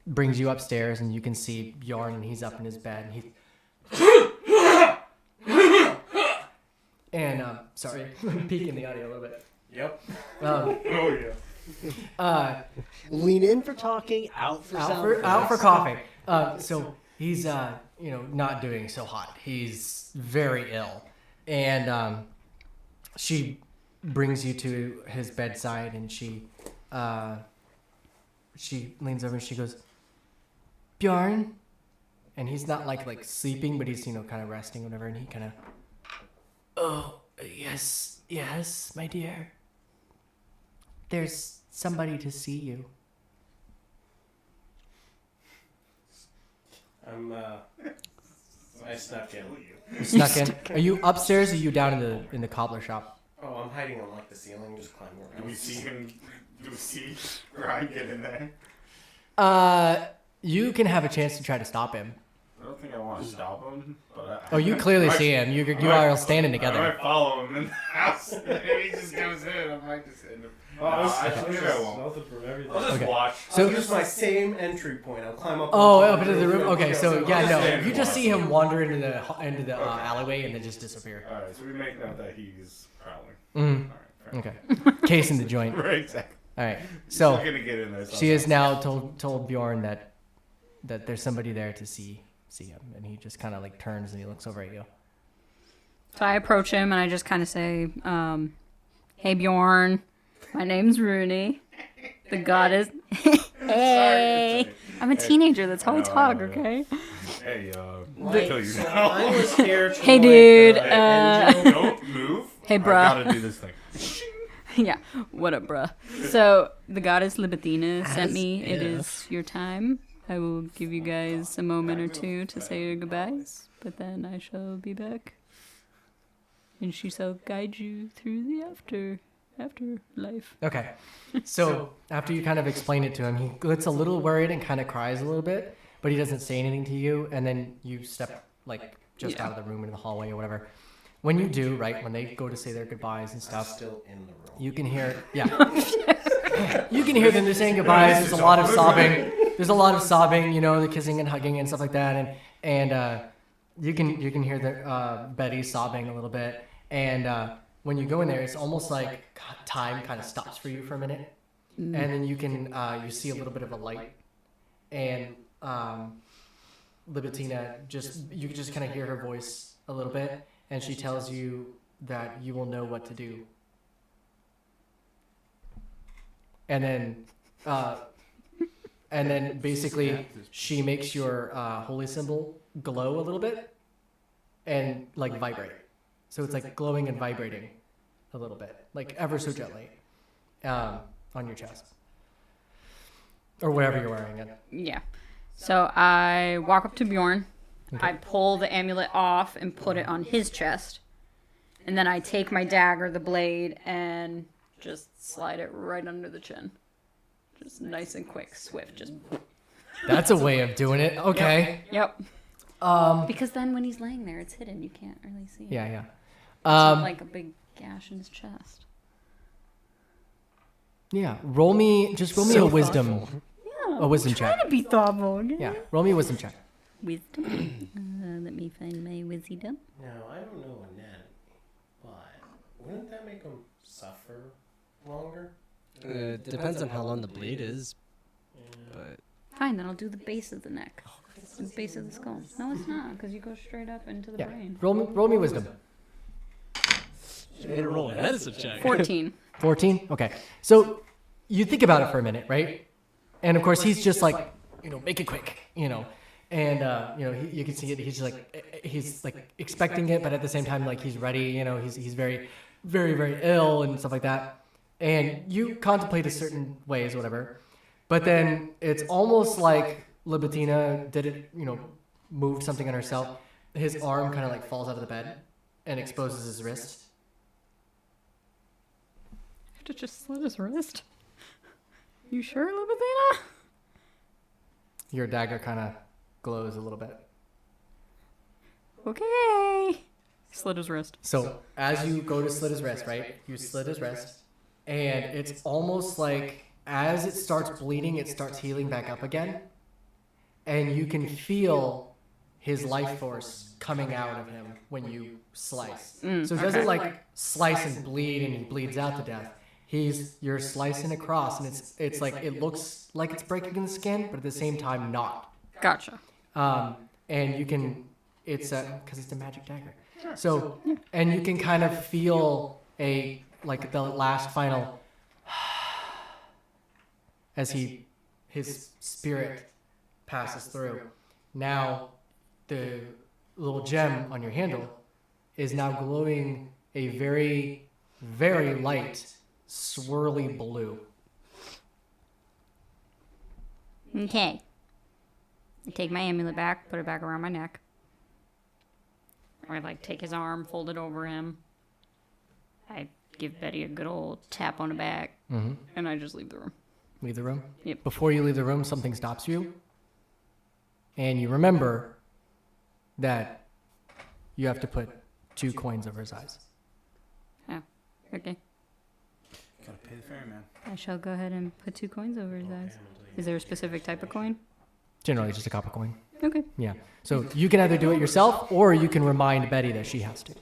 brings you upstairs and you can see Bjorn and he's up in his bed and and sorry, peeking the audio a little bit. Yep. Oh yeah. Lean in for talking, out for sound. Out for coughing. So he's not doing so hot. He's very ill, and she brings you to his bedside, and she leans over and she goes, "Bjorn," and he's not like sleeping, but he's kind of resting, or whatever, and he kind of, "Oh yes, my dear. There's somebody to see you." I snuck in. You snuck in. Are you upstairs or are you down in the cobbler shop? Oh, I'm hiding on like the ceiling, just climbing around. Do we see him? Do we see Grime get in there? You can have a chance to try to stop him. I don't think I want to stop him. But Oh, you clearly see him. You are standing I together. might follow him in the house. Maybe he just goes in. I might just end him. I think I won't. Nothing from everything. I'll just Okay. watch. So- I'll use my same entry point. I'll climb up. Oh, onto up into the room. Okay, so yeah, just no, stand you and just watch. see him wander into the alleyway and then just disappear. All right, so we make note that he's prowling. Mm. All right, Okay, casing the joint. right, exactly. All right, He's so not gonna get in there. she has now told Bjorn that there's somebody there to see him, and he just kind of like turns and he looks over at you. So I approach him and I just kind of say, "Hey Bjorn, my name's Runi. The goddess." Hey, I'm a teenager. That's how I talk. Okay. Hey, I'll kill you So now. I was here to Hey, like, dude, Don't move. Hey, I bruh. gotta do this thing. Yeah. What up, bruh? So the goddess Libitina sent me. It is your time. I will give you guys a moment or two to say your goodbyes, but then I shall be back, and she shall guide you through the afterlife. Okay, so after you kind of explain it to him, he gets a little worried and kind of cries a little bit, but he doesn't say anything to you, and then you step like just out of the room into the hallway or whatever. When you do, right, when they go to say their goodbyes and stuff, Still in the room. you can hear, you can hear them. They're saying goodbyes. There's a lot of sobbing. There's a lot of sobbing, you know, the kissing and hugging and stuff like that, and you can hear the Betty sobbing a little bit, and when you go in there, it's almost like time kind of stops for you for a minute, and then you can you see a little bit of a light, and Libitina you can just kind of hear her voice a little bit, and she tells you that you will know what to do. And then basically she makes your holy symbol glow a little bit and like vibrate. So it's like glowing and vibrating a little bit, like ever so gently on your chest or whatever you're wearing it. Yeah. So I walk up to Bjorn. I pull the amulet off and put it on his chest. And then I take my dagger, the blade, and just slide it right under the chin. Just nice and quick, swift. Just. That's a way of doing it. Okay. Yep. Because then when he's laying there, it's hidden. You can't really see it. Yeah, yeah. It's not like a big gash in his chest. Yeah. Roll me a wisdom. Yeah. A wisdom check. Trying to be thoughtful. Okay? Yeah. Roll me a wisdom check. Wisdom. Let me find my wisdom. Now, I don't know anatomy, but wouldn't that make them suffer longer? Depends on how long the blade is. But Fine, then I'll do the base of the neck. The base of the skull. No, it's not, because you go straight up into the Yeah. brain. Roll me wisdom. made a roll. That is a check. 14. 14? Okay. So you think about it for a minute, right? And of course, he's just like, make it quick, And, you can see it. He's like expecting it, but at the same time, like he's ready, he's very, very, very ill and stuff like that. And you contemplate a certain ways, whatever. But then it's almost like Libitina did it, moved something on herself. His arm kind of like falls out of the bed and exposes his wrist. I have to just slit his wrist. You sure, Libitina? Your dagger kind of glows a little bit. Okay. Slit his wrist. So as you go to slit his wrist, right? You slit his wrist, and it's almost like as it starts bleeding, it starts healing back up again, and you can feel his life force coming out of him when you slice. So it doesn't like slice and bleed, and he bleeds out to death. You're slicing across, and it's like it looks like it's breaking in the skin, but at the same time not. Gotcha. And you can, it's because it's a magic dagger. So, and you can kind of feel the last final, as his spirit passes through. Now, the little gem on your handle is now glowing a very, very light, swirly blue. Okay. I take my amulet back, put it back around my neck. I take his arm, fold it over him. I give Betty a good old tap on the back, and I just leave the room. Leave the room? Yep. Before you leave the room, something stops you. And you remember that you have to put 2 coins over his eyes. Oh, okay. Gotta pay the ferryman. I shall go ahead and put 2 coins over his eyes. Is there a specific type of coin? Generally, just a copper coin. Okay. Yeah. So you can either do it yourself, or you can remind Betty that she has to.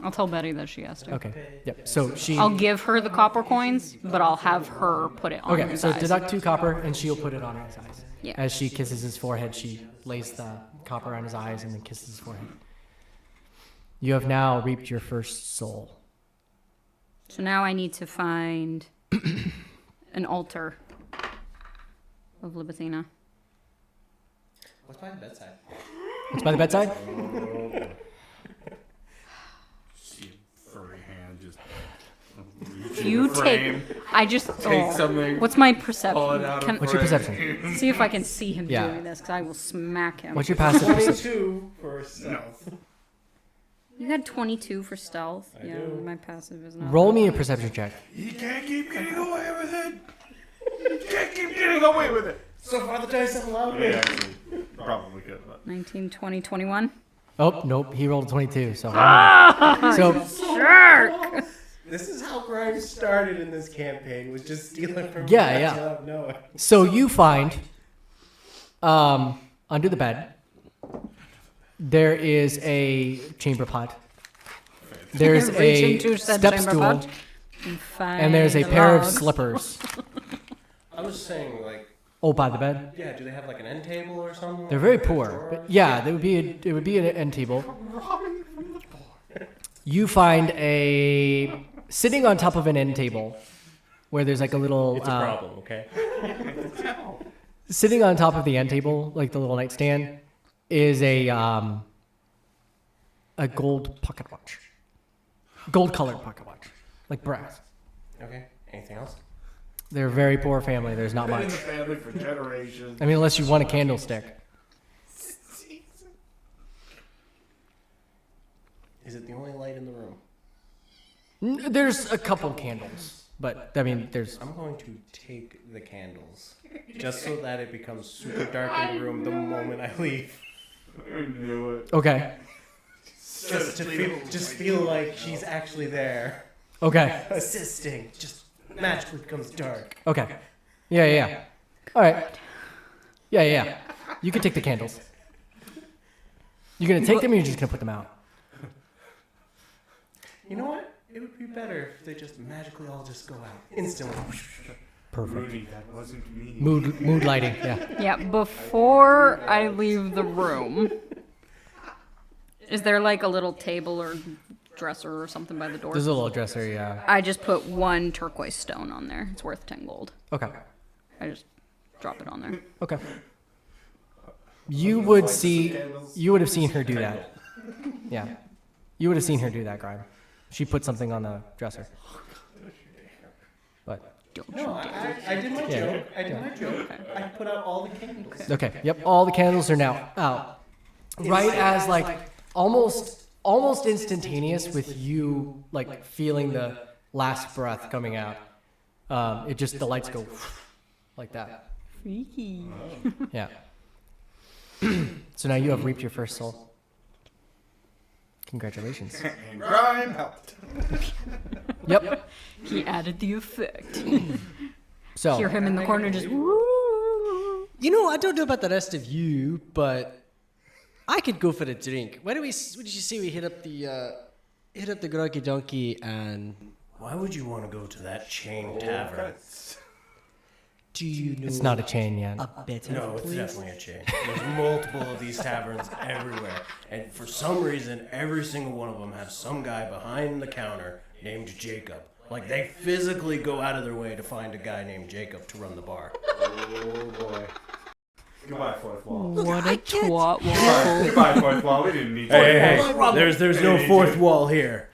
I'll tell Betty that she has to. Okay. Yep. So she. I'll give her the copper coins, but I'll have her put it on Okay. his So eyes. deduct 2 copper, and she'll put it on his eyes. Yeah. As she kisses his forehead, she lays the copper on his eyes and then kisses his forehead. You have now reaped your first soul. So now I need to find an altar of Libitina. What's by the bedside? What's by the bedside? See a furry hand just. You frame, take. I just. take something. What's my Pull it perception? out Can, of What's your frame. perception? see if I can see him Yeah. doing this, because I will smack him. What's your passive perception? 22 for stealth. You had 22 for stealth. I Yeah, do. my passive is not. Roll me a perception check. You can't keep getting away with it. You can't keep getting away with it. So far, the dice have allowed me. Yeah, actually, probably could. But. 19, 20, 21. Oh, nope. He rolled a 22. So. Ah! So. Shark! This is how Grime started in this campaign, was just stealing from Yeah, guys yeah. without knowing. So you find, under the bed, there is a chamber pot. There's Reach a into said step chamber stool, pot and there's a find the pair of logs. slippers. I was saying, like, Oh, by the bed. yeah, do they have like an end table or something? They're very poor. But yeah, there would be it would be an end table. You find a sitting on top of an end table, where there's like a little. It's a problem, okay? Sitting on top of the end table, like the little nightstand, is a gold pocket watch, gold-colored pocket watch, like brass. Okay, anything else? They're a very poor family. There's not Been in much. the family for generations. I mean, unless you want a candlestick. Is it the only light in the room? There's a couple candles, but I mean, there's. I'm going to take the candles, just so that it becomes super dark in the room the moment I leave. I knew it. Okay. Just to feel like she's actually there, Okay. assisting. Just magically becomes dark. Okay. Yeah. All right. Yeah. You can take the candles. You're gonna take them, or you're just gonna put them out? You know what? It would be better if they just magically all just go out instantly. Perfect. Rudy, that wasn't me. Mood lighting. Yeah. Yeah, before I leave the room, is there like a little table or dresser or something by the door? There's a little dresser. Yeah. I just put 1 turquoise stone on there. It's worth 10 gold. Okay. I just drop it on there. Okay. You would have seen her do that. Yeah. You would have seen her do that, Grime. She put something on the dresser. But No, I did my Yeah. joke. I did my joke. I put out all the candles. okay. Yep. All the candles are now out. Right as like almost instantaneous with you like feeling the last breath coming out. It just the lights go like that. Freaky. Yeah. So now you have reaped your first soul. Congratulations. And Grime helped. Yep. He added the effect. So Hear him in the corner just. You know, I don't know about the rest of you, but I could go for a drink. What did you say we hit up the Groggy Donkey and Why would you want to go to that chain tavern? do you know it's not a chain yet. a better No, it's place? definitely a chain. There's multiple of these taverns everywhere, and for some reason, every single one of them have some guy behind the counter named Jacob. Like they physically go out of their way to find a guy named Jacob to run the bar. Oh boy. Goodbye, fourth wall. What a twat. Waffle. Goodbye, fourth wall. We didn't need Hey, fourth wall. there's no fourth wall here.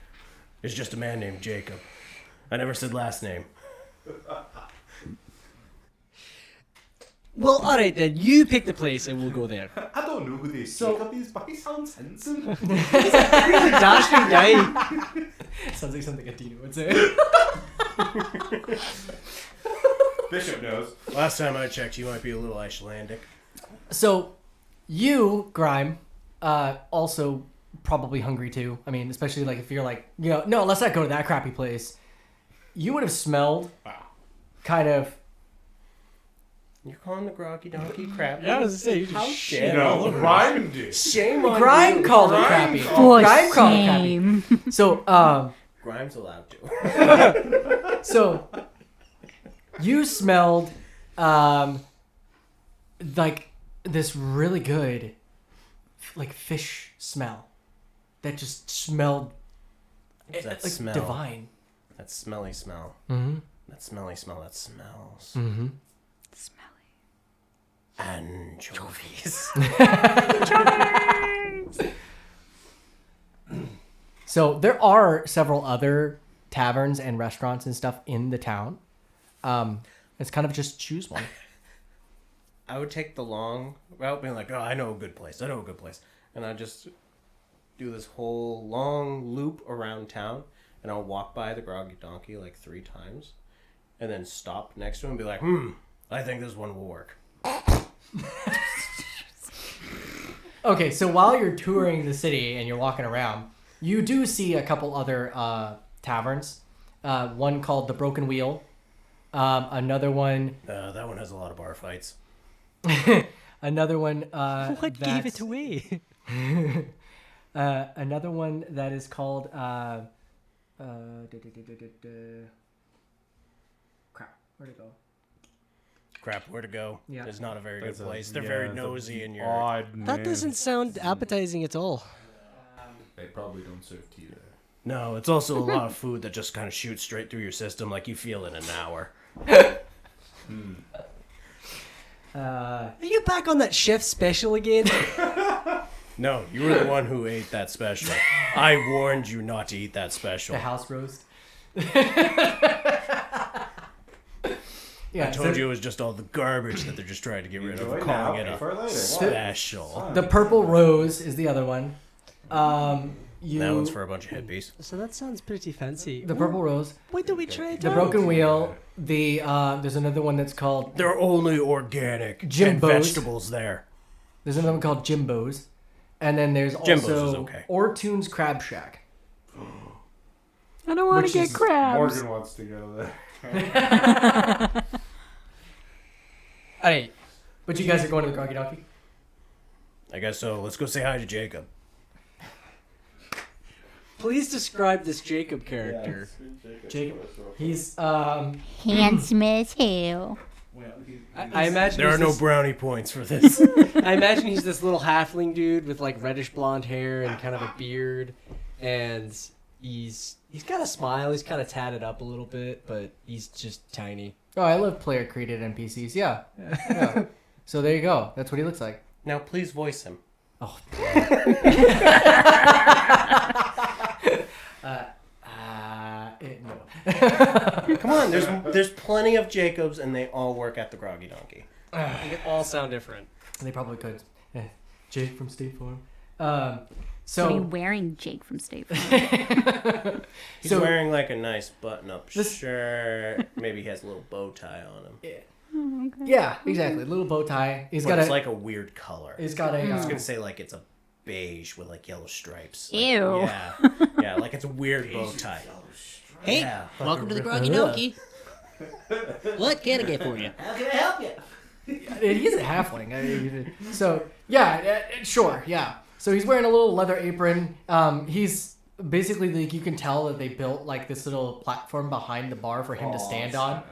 It's just a man named Jacob. I never said last name. Well, all right then. You pick the place and we'll go there. I don't know who this Jacob is, but he sounds handsome. Dashing guy. Sounds like something Adina would say. Bishop knows. Last time I checked, you might be a little Icelandic. So, you, Grime, Also probably hungry too. I mean, especially like if you're like, no, let's not go to that crappy place. You would have smelled kind of. You're calling the Groggy Donkey crap? Yeah, I was gonna say, How You dare know, Grime did. Shame on Grime you. called it crappy. For Grime called it crappy. shame. So, Grime's allowed to. So you smelled like this really good like fish smell that just smelled That like smell. divine. That smelly smell. Mm-hmm. That smelly smell that smells. Mm-hmm. Anchovies. So there are several other taverns and restaurants and stuff in the town. It's kind of just choose one. I would take the long route, being like, oh, I know a good place. And I'd just do this whole long loop around town, and I'll walk by the Groggy Donkey like 3 times, and then stop next to him and be like, I think this one will work. Okay, so while you're touring the city and you're walking around, you do see a couple other taverns. One called the Broken Wheel. Another one. That one has a lot of bar fights. Another one. what gave it away? Another one that is called. Crap. Where'd it go? Crap, where to go? Yeah. It's not a very good That's place. They're very nosy in your... Odd That name. doesn't sound appetizing at all. They probably don't serve tea there. No, it's also a lot of food that just kind of shoots straight through your system like you feel in an hour. Are you back on that chef special again? No, you were the one who ate that special. I warned you not to eat that special. The house roast. I told you it was just all the garbage that they're just trying to get rid of, calling it a special. The purple rose is the other one. That one's for a bunch of hippies. So that sounds pretty fancy. The purple rose. Why don't we try it The out? Broken Wheel. The there's another one that's called. They're only organic and Jimbo's. vegetables there. There's another one called Jimbo's, and then there's Jimbo's also is okay. Ortoon's Crab Shack. I don't want Which to get is crabs. Morgan wants to go there. Alright, but you guys are going to the Groggy Donkey. I guess so. Let's go say hi to Jacob. Please describe this Jacob character. Jacob, he's Handsome as hell. I imagine There are he's no this, brownie points for this. I imagine he's this little halfling dude with like reddish blonde hair and kind of a beard, and he's got a smile. He's kind of tatted up a little bit, but he's just tiny. Oh, I love player created NPCs. Yeah. So there you go. That's what he looks like. Now please voice him. Oh. No. Come on, there's plenty of Jacobs and they all work at the Groggy Donkey. They all sound different. They probably could. Jake from State Farm. What are you So wearing, Jake from State Farm? He's So- wearing like a nice button-up This- shirt. Maybe he has a little bow tie on him. yeah, exactly. Little bow tie. He's But got it's a. like a weird color. He's got a. I was gonna say like it's a beige with like yellow stripes. Like, Ew. Yeah, like it's a weird bow tie. Hey, Yeah. welcome to the Groggy Donkey. What can I get for you? He's a halfling. So yeah, sure, yeah. So he's wearing a little leather apron. He's basically like you can tell that they built like this little platform behind the bar for him to stand on.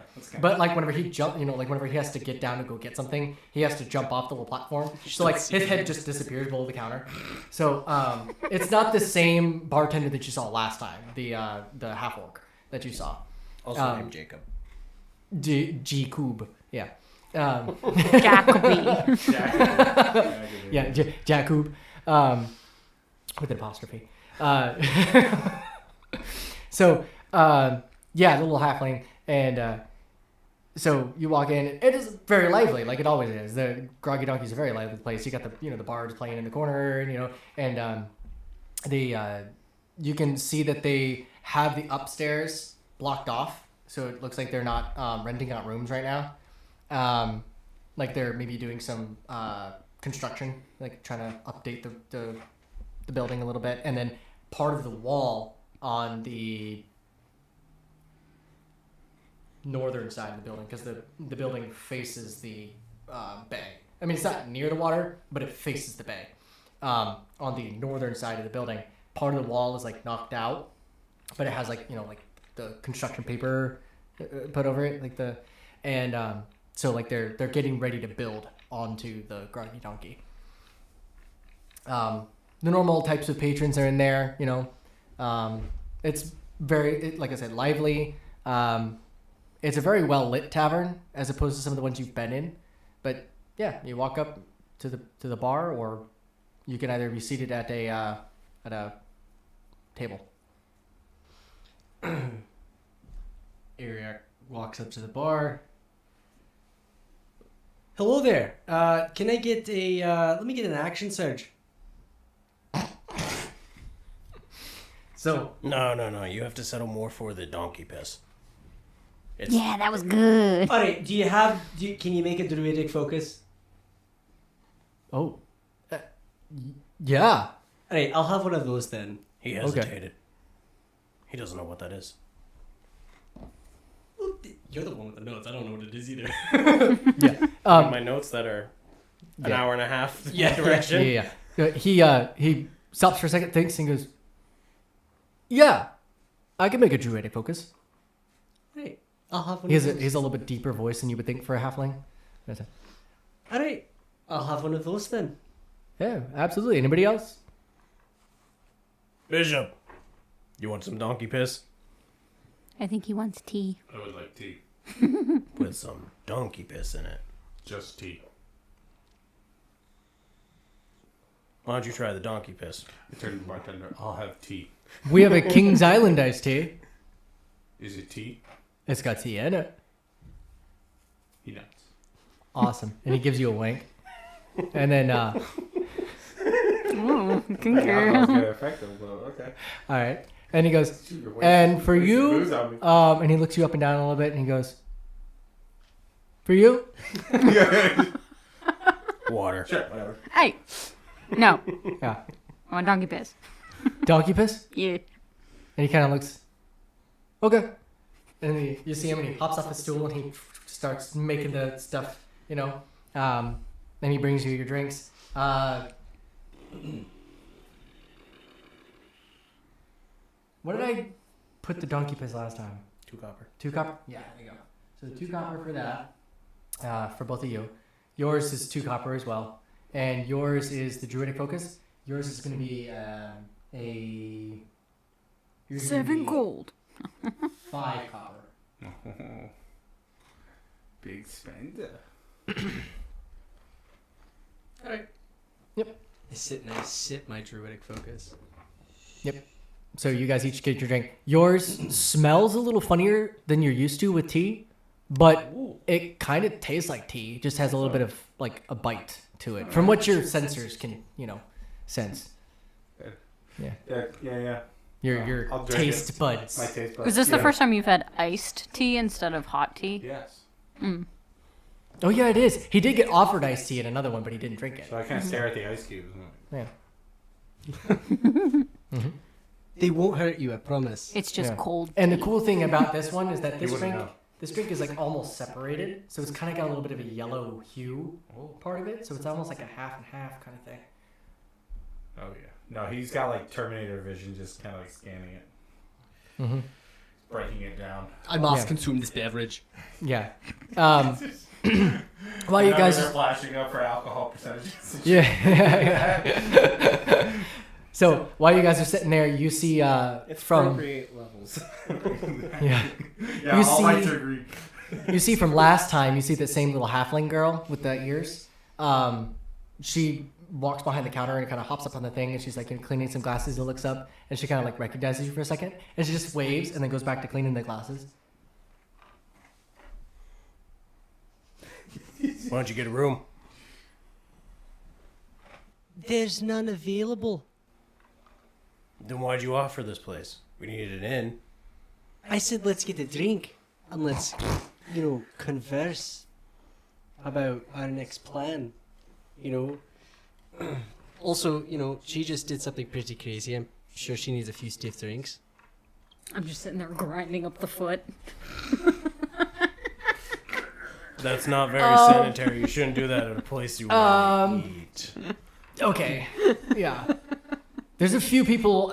But like whenever he like whenever he has to get down to go get something, he has to jump off the little platform. So like his head just disappears below the counter. So it's not the same bartender that you saw last time. The half orc that you saw. Also named Jacob. G Coob. Yeah. Jacoby. Yeah, Jacob, with an apostrophe. So, yeah, the little halfling, and so you walk in. It is very lively, like it always is. The Groggy Donkey is a very lively place. You got the bars playing in the corner, and you can see that they have the upstairs blocked off, so it looks like they're not renting out rooms right now. Like they're maybe doing some construction, like trying to update the building a little bit, and then part of the wall on the northern side of the building, because the building faces the bay. I mean, it's not near the water, but it faces the bay. On the northern side of the building, part of the wall is like knocked out, but it has like the construction paper put over it, so like they're getting ready to build onto the Groggy Donkey. The normal types of patrons are in there, it's very, like I said, lively. It's a very well lit tavern as opposed to some of the ones you've been in, but yeah, you walk up to the bar, or you can either be seated at a table. Arioch walks up to the bar. Hello there. Can I get let me get an action surge. So No. You have to settle more for the donkey piss. Yeah, that was good. All right. Can you make a druidic focus? yeah. All right. I'll have one of those then. He hesitated. He doesn't know what that is. Well, you're the one with the notes. I don't know what it is either. My notes that are an hour and a half direction. He stops for a second, thinks, and goes, "Yeah, I can make a druidic focus." Right. I'll have one. He has of those. a little bit deeper voice than you would think for a halfling. All right. I'll have one of those then. Yeah, absolutely. Anybody else? Bishop, you want some donkey piss? I think he wants tea. I would like tea. With some donkey piss in it. Just tea. Why don't you try the donkey piss? I turn to the bartender. I'll have tea. We have a King's Island iced tea. Is it tea? It's got tea in it. He nods. Awesome. And he gives you a wink. And then, Effective, okay. all right. And he goes, and for you, and he looks you up and down a little bit, and he goes, for you? Water. Sure, whatever. Hey, no, Yeah. I want donkey piss. Donkey piss? Yeah. And he kind of looks, okay. And then you see him, and he hops off the stool, and he starts making the stuff, then he brings you your drinks. What did I put the donkey piss last time? 2 copper. 2 copper? Yeah, there you go. So 2 copper for that, for both of you. Yours is 2 copper as well. And yours is the druidic focus. Yours is going to be yours is gonna 7 be gold. 5 copper. Big spender. Alright. Yep. I sit and I sip my druidic focus. Yep. So you guys each get your drink. Yours smells a little funnier than you're used to with tea, but it kind of tastes like tea. It just has a little bit of like a bite to it, from what your sensors can, sense. Yeah. Your I'll drink taste it. buds. My taste buds. Is this the first time you've had iced tea instead of hot tea? Yes. Oh yeah, it is. He did get offered iced tea at another one, but he didn't drink it. So I can't stare at the ice cubes. Yeah. They won't hurt you, I promise. It's just Yeah. cold. And the cool thing about this one is that this wouldn't drink, know. this drink is like almost separated, so it's kind of got a little bit of a yellow hue part of it. So it's almost like a half and half kind of thing. Oh yeah. No, he's got like Terminator vision, just kind of like scanning it, Mm-hmm. breaking it down. I must Yeah. consume this beverage. Yeah. While you guys, are flashing up for alcohol percentages. yeah. So while you guys are sitting there, you see from Appropriate levels. yeah, Yeah, You all lights see- are green. you see from last time, you see the same little halfling girl with the ears. She walks behind the counter and kind of hops up on the thing, and she's like cleaning some glasses. And looks up, and she kind of like recognizes you for a second, and she just waves and then goes back to cleaning the glasses. Why don't you get a room? There's none available. Then why'd you offer this place? We needed an inn. I said let's get a drink and let's, converse about our next plan. Also, she just did something pretty crazy. I'm sure she needs a few stiff drinks. I'm just sitting there grinding up the foot. That's not very sanitary. You shouldn't do that at a place you want to eat. Okay. Yeah. There's a few people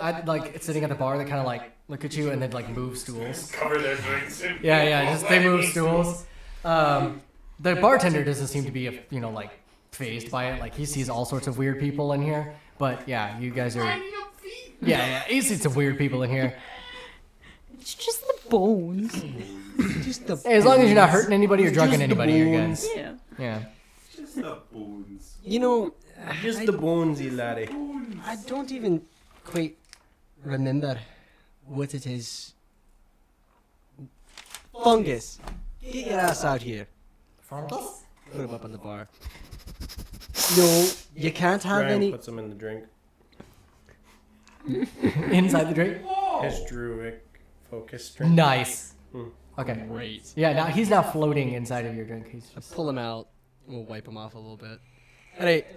sitting at the bar that kind of look at you and then move stools. Cover their drinks. Yeah. Just they move stools. The bartender doesn't seem to be phased by it. Like he sees all sorts of weird people in here. But yeah, you guys are. Yeah. He sees some weird people in here. It's just the bones. As long as you're not hurting anybody or drugging anybody, you're good. Yeah. Yeah. Just the bones. Just the bonesy laddie. I don't even quite remember what it is. Fungus. Get your ass out here. Fungus? Put him up on the bar. No, you can't have Graham any. puts them in the drink. Inside the drink? His druid focus drink. Nice. Hmm. Okay. Great. Yeah, now he's now floating inside of your drink. He's just Pull him out. We'll wipe him off a little bit. Alright.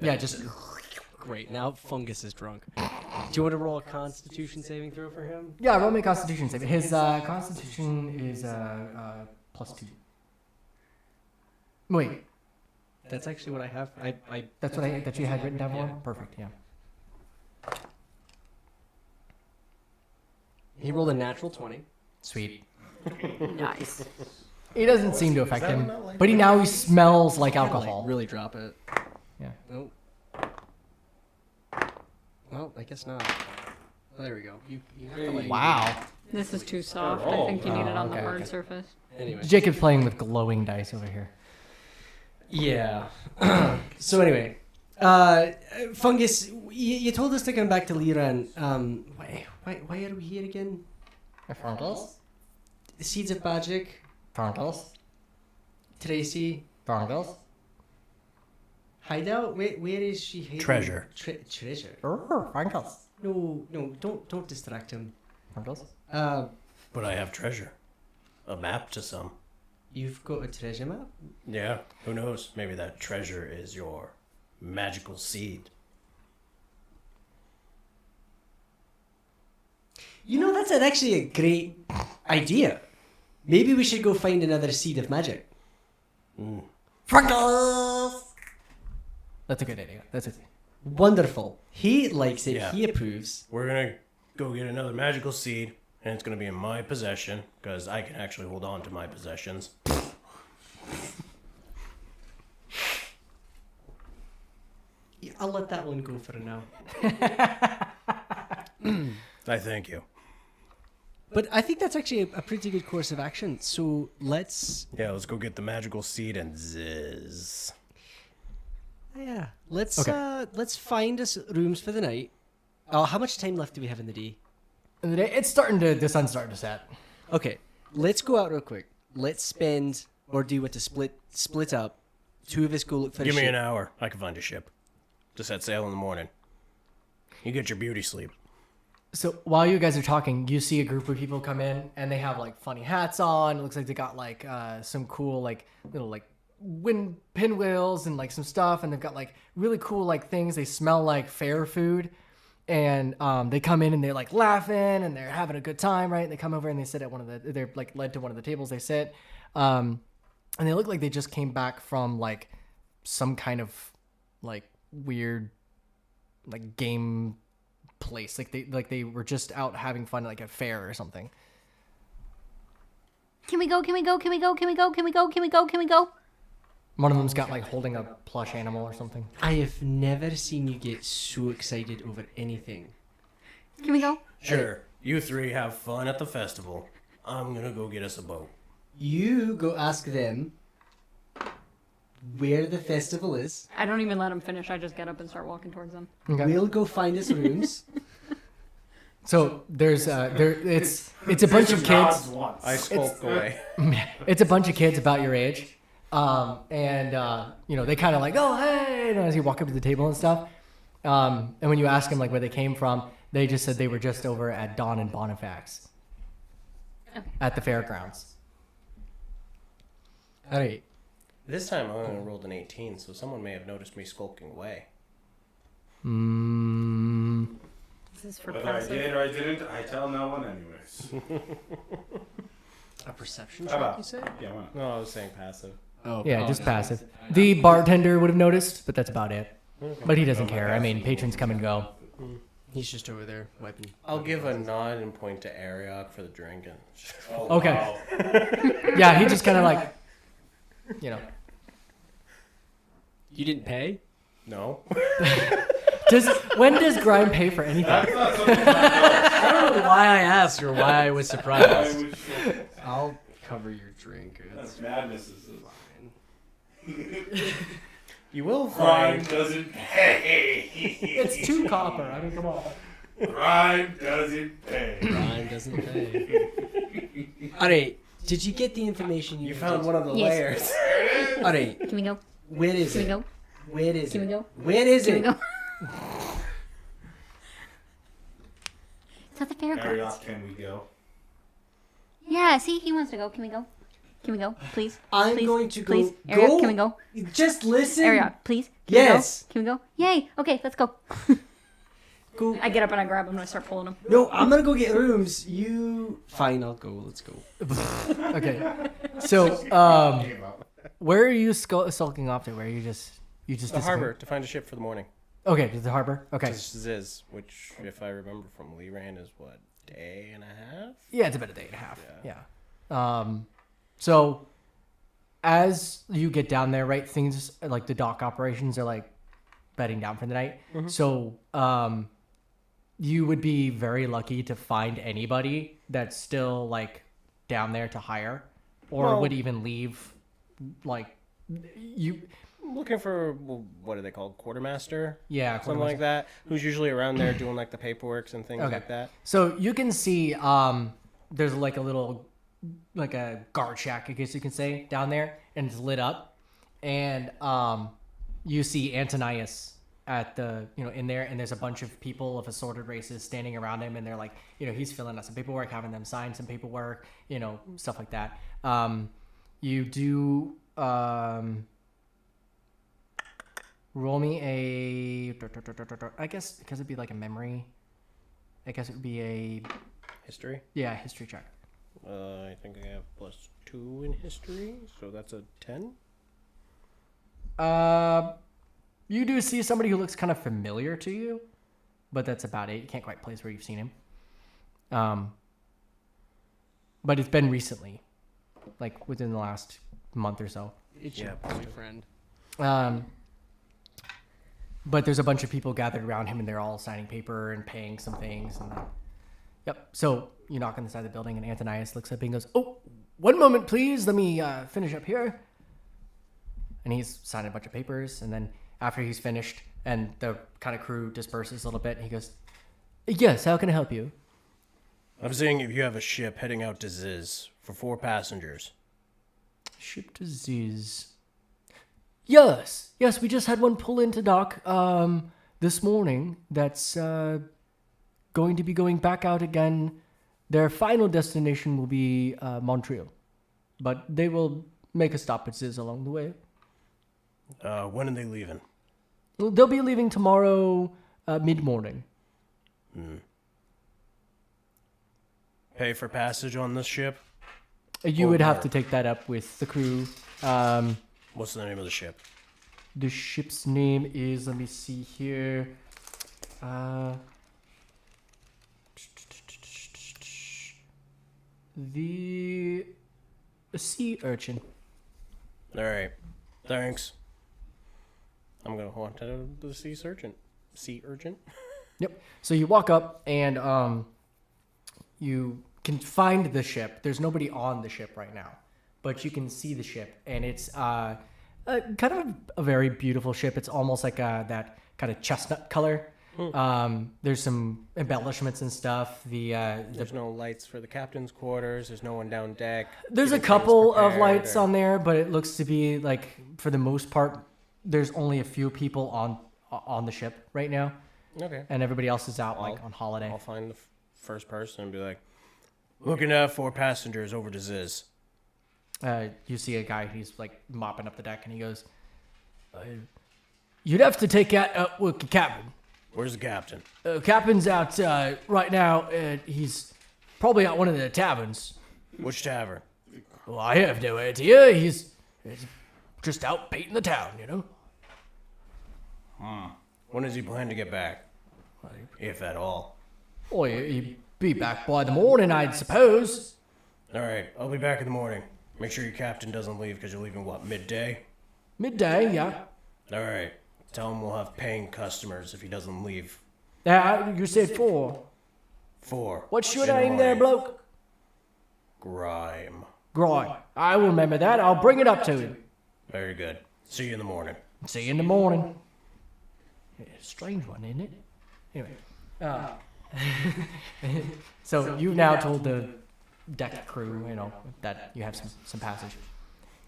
yeah, just Great. Now Fungus is drunk. Do you want to roll a Constitution saving throw for him? yeah. Roll me a Constitution save. His Constitution is +2. Wait, That's actually what I have. that's that you had written down for him. Perfect. Yeah. He rolled a natural 20. Sweet. Nice. It doesn't seem to affect him, but he smells like alcohol. Really drop it. Yeah. Nope. Well, I guess not. Oh, there we go. You have to Wow. This is too soft. I think you need it on the okay, hard okay. surface. Anyway. Jacob's playing with glowing dice over here. Yeah. So anyway, Fungus, you told us to come back to Liran. Why are we here again? Fungus? The Seeds of Magic, Fungus? Tracy, Fungus? Hideout. Where is she hiding? Treasure. Treasure. Fungus. No, don't distract him. Fungus? But I have treasure. A map to some. You've got a treasure map. Yeah, who knows? Maybe that treasure is your magical seed. That's actually a great idea. Maybe we should go find another seed of magic. Fungus! That's a good idea. That's it. Wonderful. He likes it. Yeah. He approves. We're gonna go get another magical seed, and it's gonna be in my possession, because I can actually hold on to my possessions. Yeah, I'll let that one go for now. I thank you. But I think that's actually a pretty good course of action. So let's go get the magical seed and zizz. let's find us rooms for the night. How much time left do we have in the day? And the sun's starting to set. Okay, let's go out real quick. Let's spend or do what to split up. Two of us go look for a Give me ship. an hour. I can find a ship. Just set sail in the morning. You get your beauty sleep. So while you guys are talking, you see a group of people come in, and they have funny hats on. It looks like they got some cool little wind pinwheels and some stuff, and they've got really cool things. They smell like fair food, and they come in and they're laughing and they're having a good time, right? And they come over and they sit at they're led to one of the tables. They sit, and they look like they just came back from some kind of weird game place, they were just out having fun at a fair or something. Can we go? Can we go? Can we go? Can we go? Can we go? Can we go? Can we go? One of them's got holding a plush animal or something. I have never seen you get so excited over anything. Can we go? Sure. You three have fun at the festival. I'm gonna go get us a boat. You go ask them where the festival is. I don't even let them finish. I just get up and start walking towards them. Okay. We'll go find us rooms. So there's it's a bunch of kids. I skulk away. It's a bunch of kids about your age, and they kind of oh hey, as you walk up to the table and stuff. And when you ask them where they came from, they just said they were just over at Dawn and Bonifax at the fairgrounds. All right. This time I only rolled an 18, so someone may have noticed me skulking away. This is for Whether I passive. did or I didn't, I tell no one anyways. A perception How check, about? you say? Yeah, why not? No, I was saying passive. Oh, Yeah, just passive. The bartender would have noticed, but that's about it. But he doesn't care. I mean, patrons come and go. He's just over there wiping. I'll give a nod and point to Arioch for the drink. And Okay. Yeah, he just kind of like, you know. You didn't pay? No. When does Grime pay for anything? I don't know why I asked or why I was surprised. I'll cover your drink. It's Madness is fine. You will Crime find. doesn't pay. It's 2 copper. I mean, come on. Crime doesn't pay. Crime doesn't pay. Alright, did you get the information You found one of the Yes. layers. Alright, Can we go? where is Can we it? go? Where is Can it? we go? Where is Can we it? go? It's at the fairgrounds. Arioch, can we go? Yeah, see, he wants to go. Can we go? Can we go, please? I'm Please? going to go. Please, Go. Arioch, can we go? Just listen. Arioch, please. Yes. Can we go? Yay! Okay, let's go. Go. I get up and I grab him and I start pulling him. No, I'm gonna go get rooms. You. Fine, I'll go. Let's go. Okay. So, where are you sulking off to? Where you just The disappear? harbor to find a ship for the morning. Okay, to the harbor. Okay. Ziz, which, if I remember from Lee Ran, is what, day and a half? Yeah, it's about a day and a half. Yeah. So as you get down there, right, things like the dock operations are like bedding down for the night. So you would be very lucky to find anybody that's still like down there to hire, or Well- would even leave. Like you, Looking for, well, what are they called? Quartermaster? yeah, Something like that. Who's usually around there doing like the paperwork and things Okay. like that. So you can see there's like a little like a guard shack, I guess you can say, down there, and it's lit up. And you see Antonius at the in there, and there's a bunch of people of assorted races standing around him, and they're like, he's filling out some paperwork, having them sign some paperwork, stuff like that. You do roll me I guess because it'd be like a memory. I guess it would be a History? history check. I think I have +2 in history, so that's a 10. You do see somebody who looks kind of familiar to you, but that's about it. You can't quite place where you've seen him. But it's been recently, like within the last month or so. It's Yeah, your boyfriend. But there's a bunch of people gathered around him, and they're all signing paper and paying some things. And yep. So you knock on the side of the building, and Antonius looks up and goes, "Oh, one moment, please. Let me finish up here." And he's signing a bunch of papers, and then after he's finished, and the kind of crew disperses a little bit, he goes, "Yes, how can I help you?" I'm seeing if you have a ship heading out to Ziz for 4 passengers. Ship to Ziz. Yes, we just had one pull into dock this morning. That's going to be going back out again. Their final destination will be Montreal, but they will make a stop at Ziz along the way. When are they leaving? Well, they'll be leaving tomorrow mid-morning. Pay for passage on this ship? You would have to take that up with the crew. What's the name of the ship? The ship's name is, let me see here. The Sea Urchin. Alright. Thanks. I'm gonna want to the sea urchin. Sea urchin? Yep. So you walk up and you can find the ship. There's nobody on the ship right now, but you can see the ship, and it's kind of a very beautiful ship. It's almost like that kind of chestnut color. There's some embellishments and stuff. There's no lights for the captain's quarters. There's no one down deck. There's a getting couple things of prepared, lights or- on there, but it looks to be like, for the most part, there's only a few people on the ship right now, Okay. and everybody else is out like on holiday. I'll find the first person and be like, looking to have 4 passengers over to Ziz. You see a guy, he's like mopping up the deck, and he goes, "You'd have to take that up with the captain. Where's the captain? Captain's out right now. He's probably at one of the taverns. Which tavern? Well, I have no idea. He's just out baiting the town, you know." When does he plan to get back? If at all. Well, he'd be back by the morning, I'd suppose. All right, I'll be back in the morning. Make sure your captain doesn't leave because you're leaving, what, midday? Midday, yeah. All right. Tell him we'll have paying customers if he doesn't leave. You said 4. 4. What's your In the name there, morning. bloke? Grime. Grime. I will remember that. I'll bring it up to him. Very good. See you in the morning. See you in the morning. Yeah, strange one, isn't it? Anyway. So you've now told the deck crew, that you have some passage.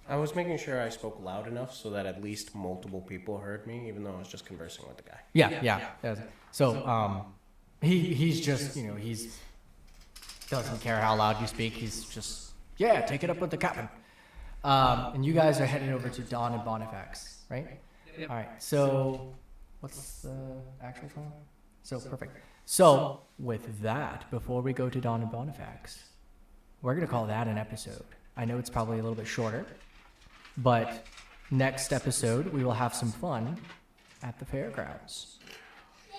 I was making sure I spoke loud enough so that at least multiple people heard me, even though I was just conversing with the guy. Yeah. So, he's just, he's doesn't care how loud you speak. He's just, take it up with the captain. And you guys are headed over to Dawn and Bonifax, right? Yep. All right. So, what's the actual time? So, perfect. So, with that, before we go to Dawn and Bonifax, we're going to call that an episode. I know it's probably a little bit shorter, but next episode, we will have some fun at the fairgrounds.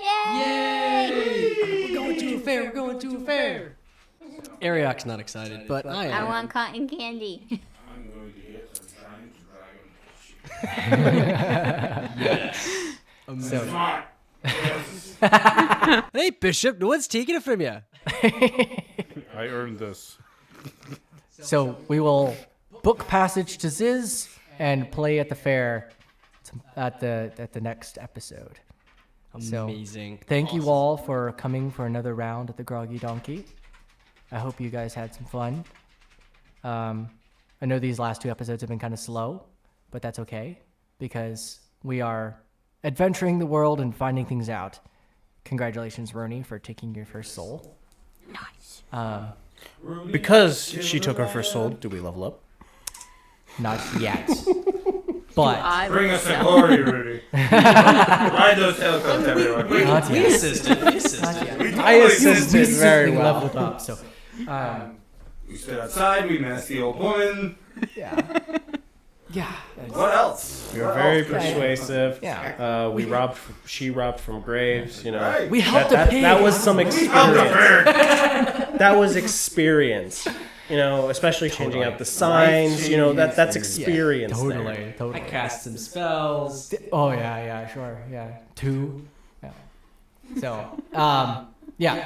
Yay! We're going to a fair. Arioch's not excited, but I am. I want cotton candy. I'm going to get some giant dragon. So, Hey, Bishop, no one's taking it from you. I earned this. So we will book passage to Ziz and play at the fair at the next episode. Amazing. So, thank you all for coming for another round at the Groggy Donkey. I hope you guys had some fun. I know these last 2 episodes have been kind of slow, but that's okay because we are adventuring the world and finding things out. Congratulations, Runi, for taking your first soul. Nice. Because she took her first soul, do we level up? Not yet. But Bring us a glory, Rudy. Ride those helicopters, everyone. not yet. assisted. Not yet. I assisted very well. Leveled up, so We stood outside. We menaced the old woman. yeah. What else? We were very persuasive. Yeah. She robbed from graves, Right. We helped a pig. That was some experience. That was experience. Especially changing out the signs, that's experience. there. Totally. I cast some spells. Oh yeah, sure, yeah. 2. Yeah. So,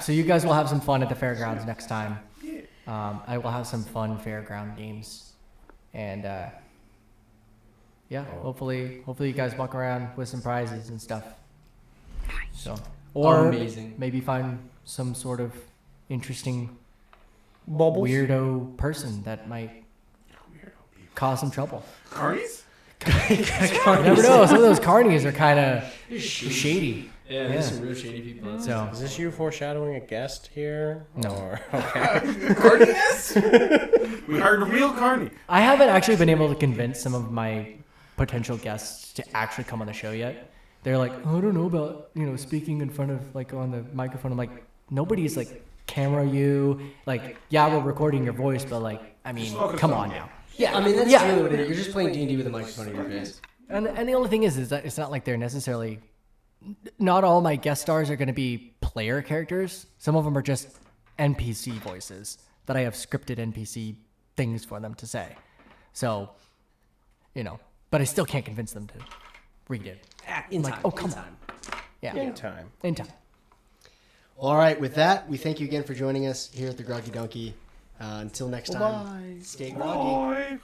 so you guys will have some fun at the fairgrounds next time. I will have some fun fairground games, and hopefully you guys walk around with some prizes and stuff. So, or Amazing. maybe find some sort of interesting Bubbles. weirdo person that might cause some trouble. Carnies? You never know. Some of those carnies are kind of shady. Yeah, there's some real shady people. So Is this you foreshadowing a guest here? No. Or, okay. Carniness? We hired a real carny. I haven't actually been able to convince some of my potential guests to actually come on the show yet. They're like, I don't know about speaking in front of on the microphone. I'm like, nobody's camera you. We're recording your voice, but come on now. Yeah, I mean, that's really what it is. You're just playing D&D with a microphone in your face. And the only thing is that it's not like they're necessarily. Not all my guest stars are going to be player characters. Some of them are just NPC voices that I have scripted NPC things for them to say. So, but I still can't convince them to read it. In time. Oh, come on. Yeah. In time. In time. All right, with that, we thank you again for joining us here at the Groggy Donkey. Until next time, stay groggy. Bye.